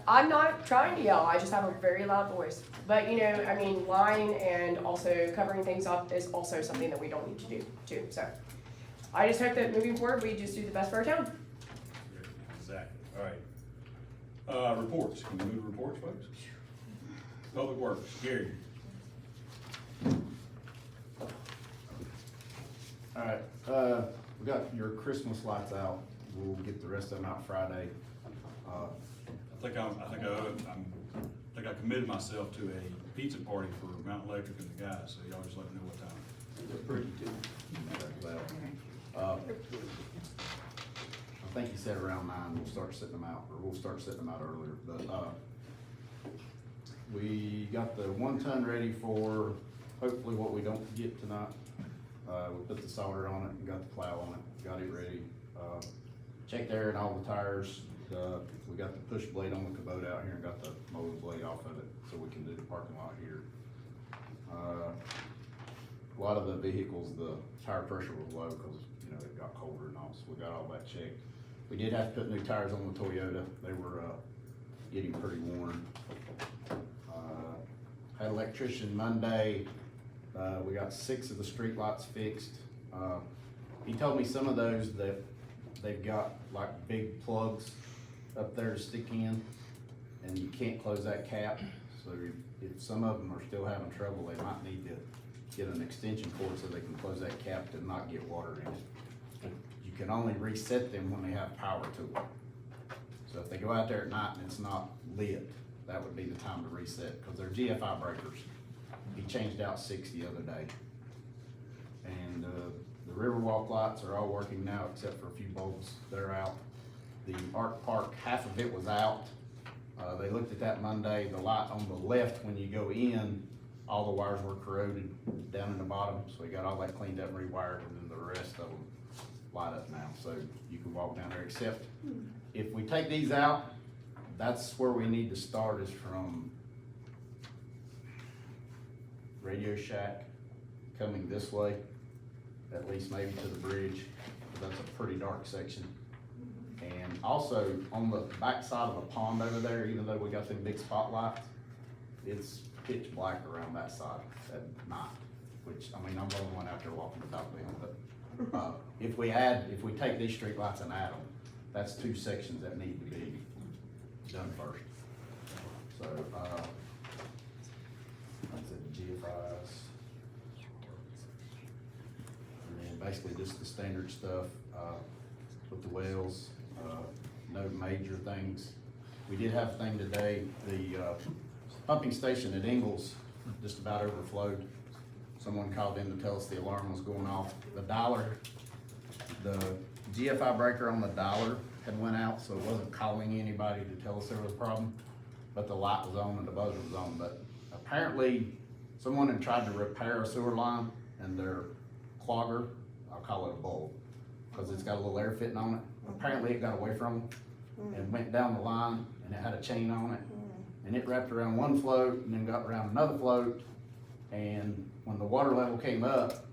Speaker 6: I'm not trying to yell, I just have a very loud voice. But, lying and also covering things up is also something that we don't need to do, too. So, I just hope that moving forward, we just do the best for our town.
Speaker 3: Exactly, all right. Reports, can we move to reports, folks? Public Works, Gary.
Speaker 16: All right, we got your Christmas lights out. We'll get the rest of them out Friday.
Speaker 3: I think I committed myself to a pizza party for Mountain Electric and the guys, so y'all just let me know what time.
Speaker 16: They're pretty too. I think he said around 9, we'll start setting them out, or we'll start setting them out earlier, but, we got the 1 ton ready for hopefully what we don't get tonight. We put the solder on it and got the plow on it, got it ready. Checked air and all the tires. We got the push blade on the Kubota out here and got the molded blade off of it, so we can do the parking lot here. A lot of the vehicles, the tire pressure was low because, it got colder and all, so we got all that checked. We did have to put new tires on the Toyota. They were, getting pretty worn. Had electrician Monday. We got 6 of the street lights fixed. He told me some of those that they've got like big plugs up there to stick in, and you can't close that cap. So if some of them are still having trouble, they might need to get an extension cord so they can close that cap to not get water in it. But you can only reset them when they have power to them. So if they go out there at night and it's not lit, that would be the time to reset, because they're GFI breakers. He changed out 6 the other day. And, the Riverwalk lights are all working now except for a few bulbs that are out. The Art Park, half of it was out. They looked at that Monday. The light on the left, when you go in, all the wires were corroded down in the bottom. So we got all that cleaned up and rewired, and then the rest of them light up now. So you can walk down there, except if we take these out, that's where we need to start, is from Radio Shack coming this way, at least maybe to the bridge. That's a pretty dark section. And also on the back side of the pond over there, even though we got them big spotlights, it's pitch black around that side at night, which, I mean, I'm the only one out there walking the dog then, but, if we take these street lights and add them, that's 2 sections that need to be done first. So, that's it, GFIs. And then basically just the standard stuff, with the wells, no major things. We did have a thing today, the, pumping station at Ingalls just about overflowed. Someone called in to tell us the alarm was going off. The GFI breaker on the dialer had went out, so it wasn't calling anybody to tell us there was a problem, but the light was on and the buzzer was on. But apparently, someone had tried to repair a sewer line, and their clogger, I'll call it a bulb, because it's got a little air fitting on it. Apparently it got away from them and went down the line, and it had a chain on it. And it wrapped around one float and then got around another float. And when the water level came up,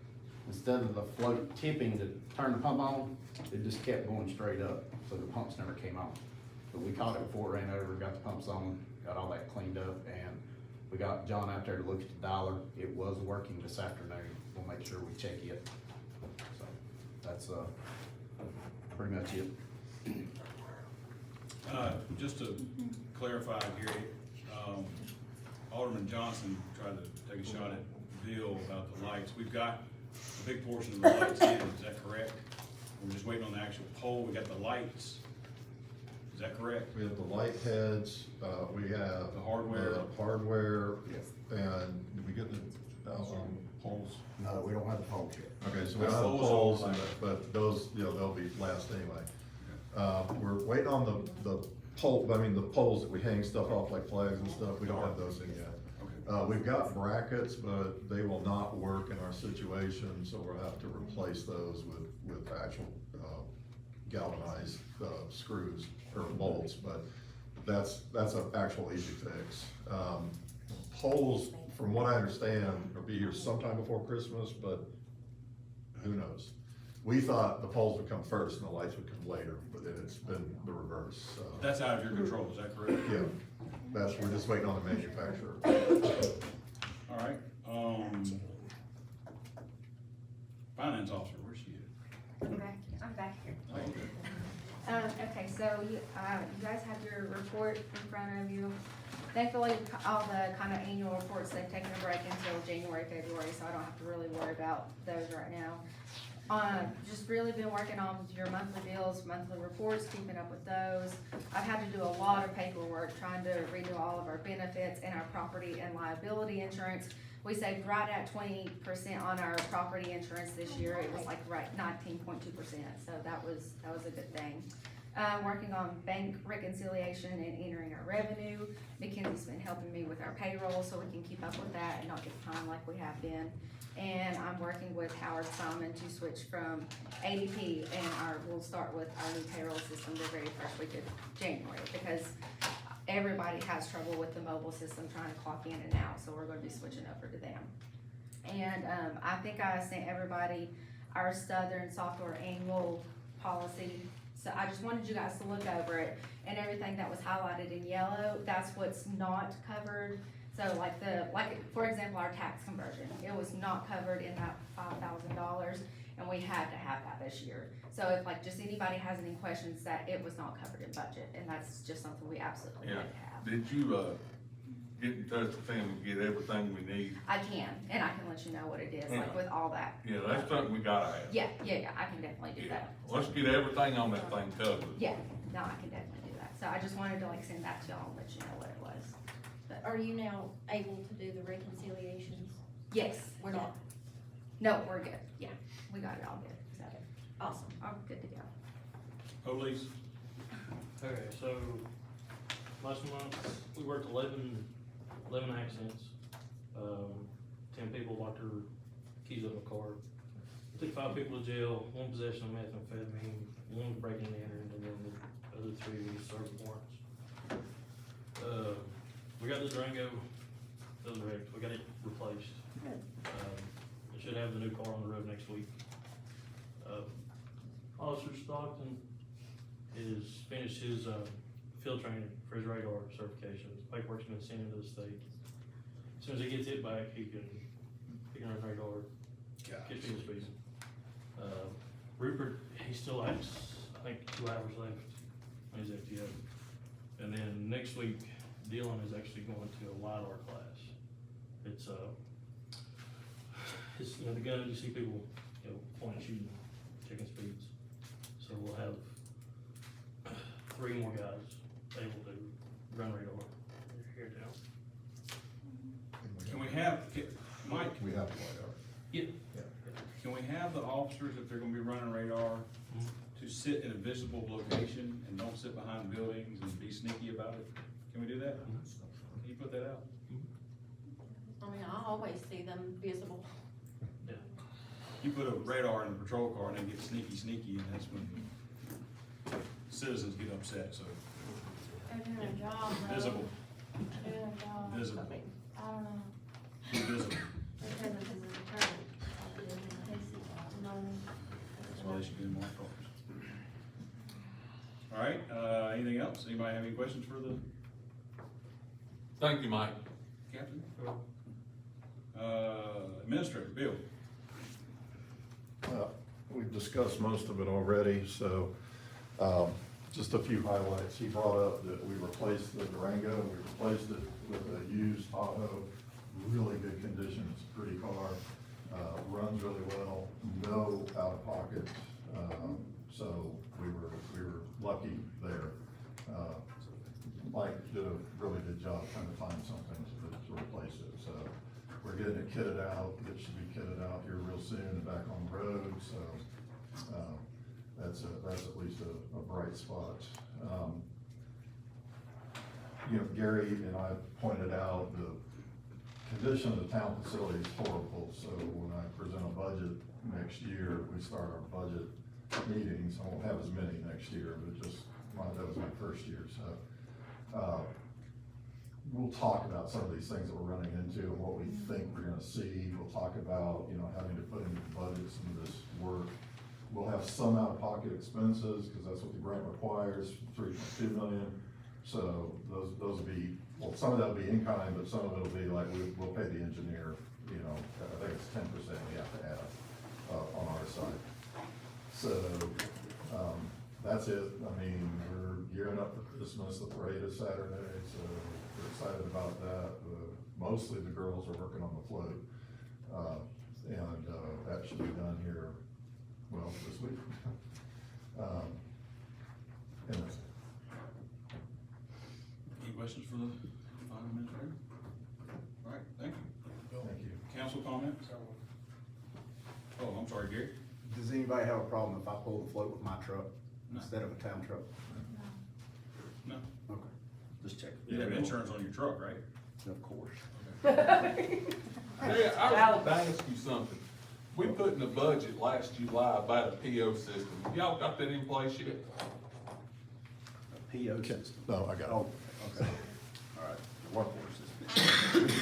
Speaker 16: instead of the float tipping to turn the pump on, it just kept going straight up. So the pumps never came on. But we caught it before it ran over, got the pumps on, got all that cleaned up, and we got John out there to look at the dialer. It was working this afternoon. We'll make sure we check it. So that's pretty much it.
Speaker 3: Just to clarify, Gary, Alderman Johnson tried to take a shot at Bill about the lights. We've got a big portion of the lights in, is that correct? We're just waiting on the actual pole. We got the lights. Is that correct?
Speaker 5: We have the light heads, we have.
Speaker 3: The hardware.
Speaker 5: Hardware, and did we get the poles?
Speaker 16: No, we don't have the poles yet.
Speaker 5: Okay, so we don't have the poles, but those, you know, they'll be last anyway. We're waiting on the poles that we hang stuff off like flags and stuff, we don't have those in yet. We've got brackets, but they will not work in our situation, so we'll have to replace those with actual, galvanized, screws or bolts, but that's an actual easy fix. Poles, from what I understand, will be here sometime before Christmas, but who knows? We thought the poles would come first and the lights would come later, but it's been the reverse, so.
Speaker 3: That's out of your control, is that correct?
Speaker 5: Yeah, we're just waiting on the manufacturer.
Speaker 3: All right, finance officer, where's she at?
Speaker 17: I'm back here.
Speaker 3: Oh, okay.
Speaker 17: Okay, so you guys have your report in front of you. Thankfully, all the kind of annual reports, they've taken a break until January, February, so I don't have to really worry about those right now. Just really been working on your monthly bills, monthly reports, keeping up with those. I've had to do a lot of paperwork, trying to renew all of our benefits and our property and liability insurance. We saved right at 20% on our property insurance this year. It was like right 19.2%, so that was a good thing. Working on bank reconciliation and entering our revenue. Mackenzie's been helping me with our payroll so we can keep up with that and not get behind like we have been. And I'm working with Howard Simon to switch from ADP, and we'll start with our new payroll system the very first week of January, because everybody has trouble with the mobile system trying to clock in and out, so we're gonna be switching over to them. And I think I sent everybody our Southern Software annual policy. So I just wanted you guys to look over it, and everything that was highlighted in yellow, that's what's not covered. So like for example, our tax conversion, it was not covered in that $5,000, and we had to have that this year. So if like just anybody has any questions, that it was not covered in budget, and that's just something we absolutely had to have.
Speaker 8: Did you, get in touch with him and get everything we need.
Speaker 17: I can, and I can let you know what it is, like
Speaker 8: Yeah.
Speaker 17: with all that.
Speaker 8: Yeah, that's something we gotta have.
Speaker 17: Yeah, I can definitely do that.
Speaker 8: Let's get everything on that thing covered.
Speaker 17: Yeah, no, I can definitely do that. So I just wanted to like send that to y'all and let you know what it was. But,
Speaker 10: Are you now able to do the reconciliations?
Speaker 17: yes.
Speaker 10: We're not,
Speaker 17: No, we're good. Yeah, we got it all good. So,
Speaker 10: awesome.
Speaker 17: I'm good to go.
Speaker 3: Police,
Speaker 18: Okay, so last month, we worked 11 accidents. 10 people locked their keys up in the car. We took 5 people to jail, 1 possession of methamphetamine, 1 breaking and entering, and then the other 3 we served warrants. We got the Durango, that was wrecked, we got it replaced. We should have the new car on the road next week. Officer Stockton is finished his, field training for his radar certification. His paperwork's been sent into the state. As soon as he gets it back, he can run radar, get to the speed. Rupert, he still has, I think, 2 hours left on his FTO. And then next week, Dylan is actually going to a LiDAR class. It's, the gun, you see people, pointing, shooting, checking speeds. So we'll have 3 more guys able to run radar here now.
Speaker 3: can we have, Mike,
Speaker 5: We have LiDAR.
Speaker 18: Yeah.
Speaker 3: can we have the officers, if they're gonna be running radar, to sit in a visible location and don't sit behind buildings and be sneaky about it? Can we do that? Can you put that out?
Speaker 10: I mean, I always see them visible.
Speaker 18: Yeah.
Speaker 3: You put a radar in the patrol car and then get sneaky, and that's when citizens get upset, so
Speaker 10: They're doing a job, though.
Speaker 3: visible,
Speaker 10: They're doing a job.
Speaker 3: Visible.
Speaker 10: I mean, I don't know.
Speaker 3: be visible.
Speaker 10: Their presence is an attorney. You know what I mean?
Speaker 3: That's why they should be in more cars. All right, anything else? Anybody have any questions for the
Speaker 8: Thank you, Mike.
Speaker 3: captain? Administrator, Bill?
Speaker 5: We've discussed most of it already, so, just a few highlights. He brought up that we replaced the Durango, we replaced it with a used Tahoe, really good condition, it's a pretty car, runs really well, no out of pocket, so we were lucky there. Mike did a really good job trying to find something to replace it, so we're getting it kitted out, it should be kitted out here real soon and back on the road, so, that's at least a bright spot. Gary and I pointed out the condition of the town facility is horrible, so when I present a budget next year, we start our budget meetings, I won't have as many next year, but that was my first year, so. We'll talk about some of these things that we're running into and what we think we're gonna see. We'll talk about, having to put into the budget some of this work. We'll have some out-of-pocket expenses, because that's what the grant requires, 3.2 million. So those will be, well, some of that'll be in kind, but some of it'll be like, we'll pay the engineer, I think it's 10% we have to add, on our side. So, that's it. I mean, we're gearing up for Christmas, the parade is Saturday, so we're excited about that. Mostly the girls are working on the float, and that should be done here, well, this week. And that's it.
Speaker 3: Any questions for the final administrator? All right, thank you.
Speaker 5: Thank you.
Speaker 3: Council comments? Oh, I'm sorry, Gary?
Speaker 16: Does anybody have a problem if I pull the float with my truck
Speaker 3: No.
Speaker 16: instead of a town truck?
Speaker 3: No.
Speaker 16: Okay, just check.
Speaker 3: You have insurance on your truck, right?
Speaker 16: Of course.
Speaker 8: Yeah, I was about to ask you something. We put in the budget last July about a PO system. Y'all got that in place yet?
Speaker 16: A PO system.
Speaker 5: No, I got it.
Speaker 16: Oh, okay. All right, the workhorse is.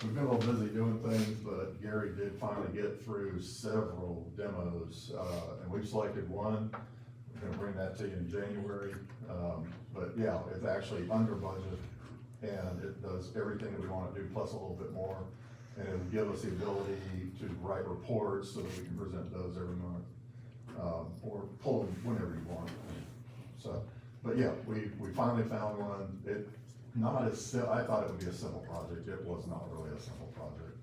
Speaker 5: We've been a little busy doing things, but Gary did finally get through several demos, and we've selected one. We're gonna bring that to you in January. But yeah, it's actually under budget, and it does everything that we wanna do, plus a little bit more. And it'll give us the ability to write reports so that we can present those every month, or pull them whenever you want. So, but yeah, we finally found one. I thought it would be a simple project, it was not really a simple project.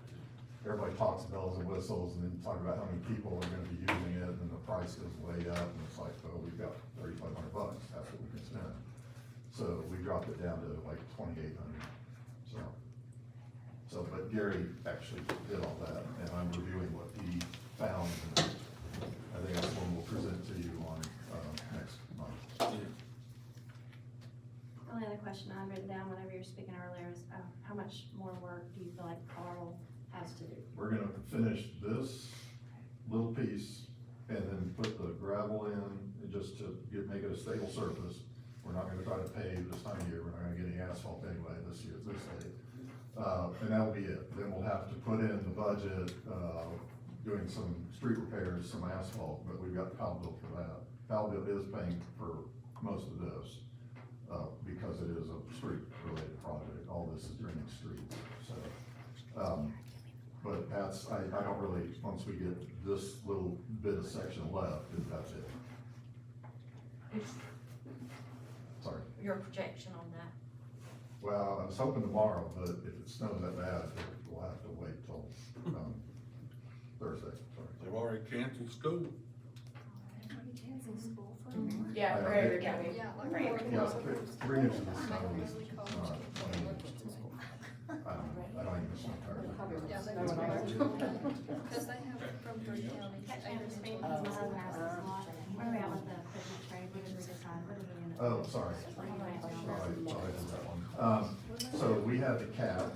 Speaker 5: Everybody talks bells and whistles and then talk about how many people are gonna be using it, and the price goes way up, and it's like, oh, we've got $3,500, that's what we can spend. So we dropped it down to like 2,800, but Gary actually did all that, and I'm reviewing what he found, and I think that's one we'll present to you on, next month.
Speaker 10: The only other question I had written down whenever you were speaking earlier is, how much more work do you feel like Carl has to do?
Speaker 5: We're gonna finish this little piece and then put the gravel in just to make it a stable surface. We're not gonna try to pave this time of year, we're not gonna get any asphalt anyway this year, this late. And that'll be it. Then we'll have to put in the budget, doing some street repairs, some asphalt, but we've got Powellville for that. Powellville is paying for most of this, because it is a street-related project. All this is drainage streets, so. But that's, I don't really, once we get this little bit of section left, then that's it. Sorry.
Speaker 10: Your projection on that?
Speaker 5: Well, I was hoping tomorrow, but if it snows that bad, we'll have to wait till, Thursday, sorry.
Speaker 8: They've already canceled school.
Speaker 17: Canceling school for
Speaker 6: Yeah, for every county.
Speaker 17: Yeah, like
Speaker 6: For every
Speaker 5: Yeah,
Speaker 6: county.
Speaker 5: 3 inches of snow is, I don't even know.
Speaker 17: Yeah, they
Speaker 6: No one else.
Speaker 17: because they have from 3 counties.
Speaker 10: Catch me up to speed, because my husband asked us a lot. Where are we at with the equipment trade? What did we decide? What did we end up?
Speaker 5: Oh, sorry. Sorry, I did that one. So we had the cat,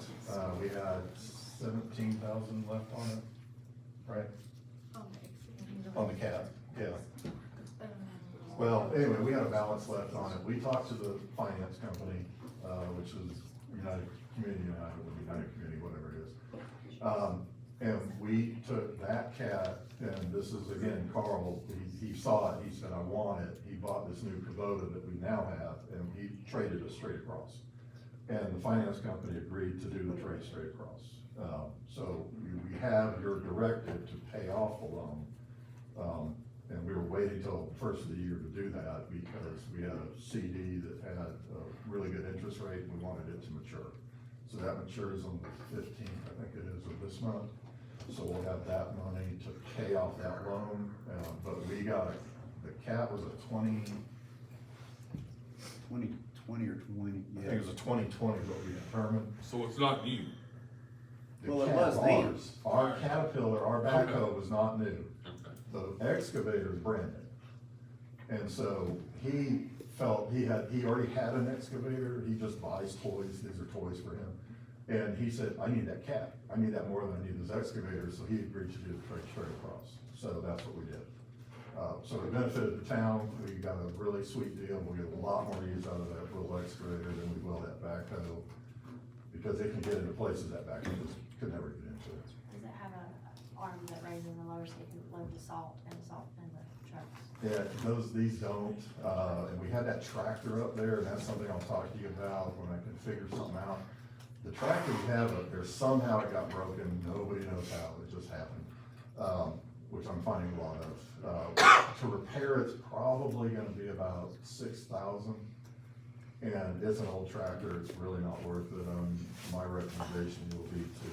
Speaker 5: we had 17,000 left on it, right? On the cat, yeah. Well, anyway, we had a balance left on it. We talked to the finance company, which is United Community, whatever it is. And we took that cat, and this is again, Carl, he saw it, he said, I want it. He bought this new Kubota that we now have, and he traded us straight across. And the finance company agreed to do the trade straight across. So we have your directive to pay off the loan. And we were waiting till the first of the year to do that because we had a CD that had a really good interest rate, and we wanted it to mature. So that matures on the 15th, I think it is, of this month. So we'll have that money to pay off that loan, but we got, the cat was a 20
Speaker 16: or 20,
Speaker 5: I think it was a 2020 what we determined.
Speaker 8: So it's not new.
Speaker 5: The
Speaker 16: Well, it
Speaker 5: cat,
Speaker 16: was then.
Speaker 5: Our Caterpillar, our backhoe
Speaker 8: Okay.
Speaker 5: was not new.
Speaker 8: Okay.
Speaker 5: The excavator is brand new. And so he felt, he already had an excavator, he just buys toys, these are toys for him. And he said, I need that cat, I need that more than I need this excavator, so he agreed to do the trade straight across. So that's what we did. So it benefited the town, we got a really sweet deal, we'll get a lot more use out of that little excavator than we will that backhoe. Because it can get into places that backhoe just could never get into it.
Speaker 10: Does it have a arm that raises and lowers so you can load the salt in the trucks?
Speaker 5: Yeah, these don't, and we had that tractor up there, and that's something I'll talk to you about when I can figure something out. The tractor we have up there, somehow it got broken, nobody knows how, it just happened, which I'm finding a lot of. To repair it's probably gonna be about 6,000, and it's an old tractor, it's really not worth it. My recommendation will be to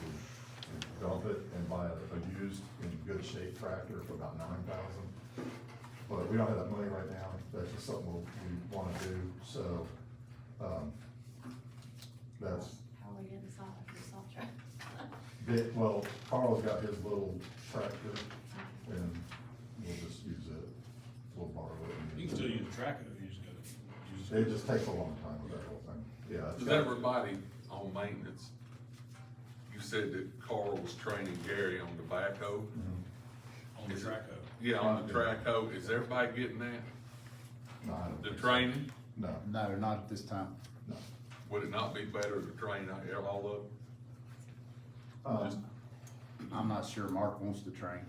Speaker 5: dump it and buy a used, in good shape tractor for about 9,000. But we don't have that money right now, that's just something we wanna do, so, that's.
Speaker 10: How are we getting salt, the salt truck?
Speaker 5: Well, Carl's got his little tractor, and we'll just use it, we'll borrow it.
Speaker 3: You can still use the tractor, you just gotta use
Speaker 5: It just takes a long time with that whole thing, yeah. it's
Speaker 8: Does
Speaker 5: got-
Speaker 8: everybody on maintenance, you said that Carl was training Gary on the backhoe?
Speaker 5: Mhm.
Speaker 3: on the
Speaker 8: Is it-
Speaker 3: track hoe.
Speaker 8: Yeah, on the track hoe, is everybody getting that?
Speaker 5: No, I don't
Speaker 8: The
Speaker 5: think so.
Speaker 8: training?
Speaker 5: No,
Speaker 16: No, not at this time.
Speaker 5: no.
Speaker 8: Would it not be better to train all of them?
Speaker 16: I'm not sure Mark wants to train.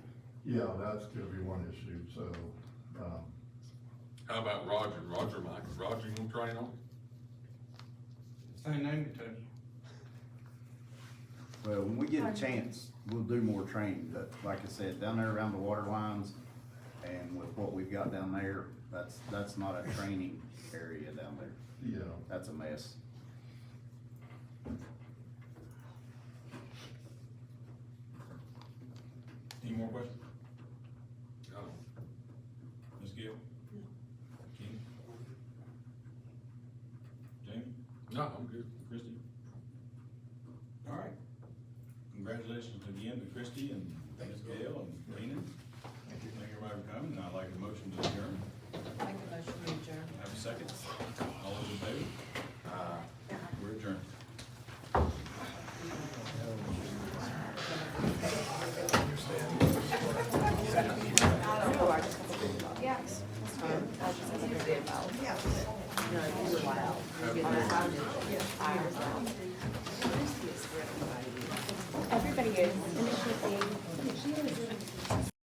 Speaker 5: Yeah, that's gonna be one issue, so,
Speaker 8: How about Roger? Roger, Roger, you gonna train on?
Speaker 1: Same name to.
Speaker 16: Well, when we get a chance, we'll do more training, but like I said, down there around the water lines and with what we've got down there, that's not a training area down there.
Speaker 5: yeah.
Speaker 16: That's a mess.
Speaker 3: Any more questions? Ms. Gill? Kenny? Jamie?
Speaker 8: No, I'm good.
Speaker 3: Christie? All right. Congratulations again to Christie and Ms. Gale and Keenan. Thank you everybody for coming, and I'd like a motion to adjourn.
Speaker 12: Make a motion to adjourn.
Speaker 3: Have a second? All those in favor? We're adjourned.
Speaker 17: Yes. Everybody is, and it should be.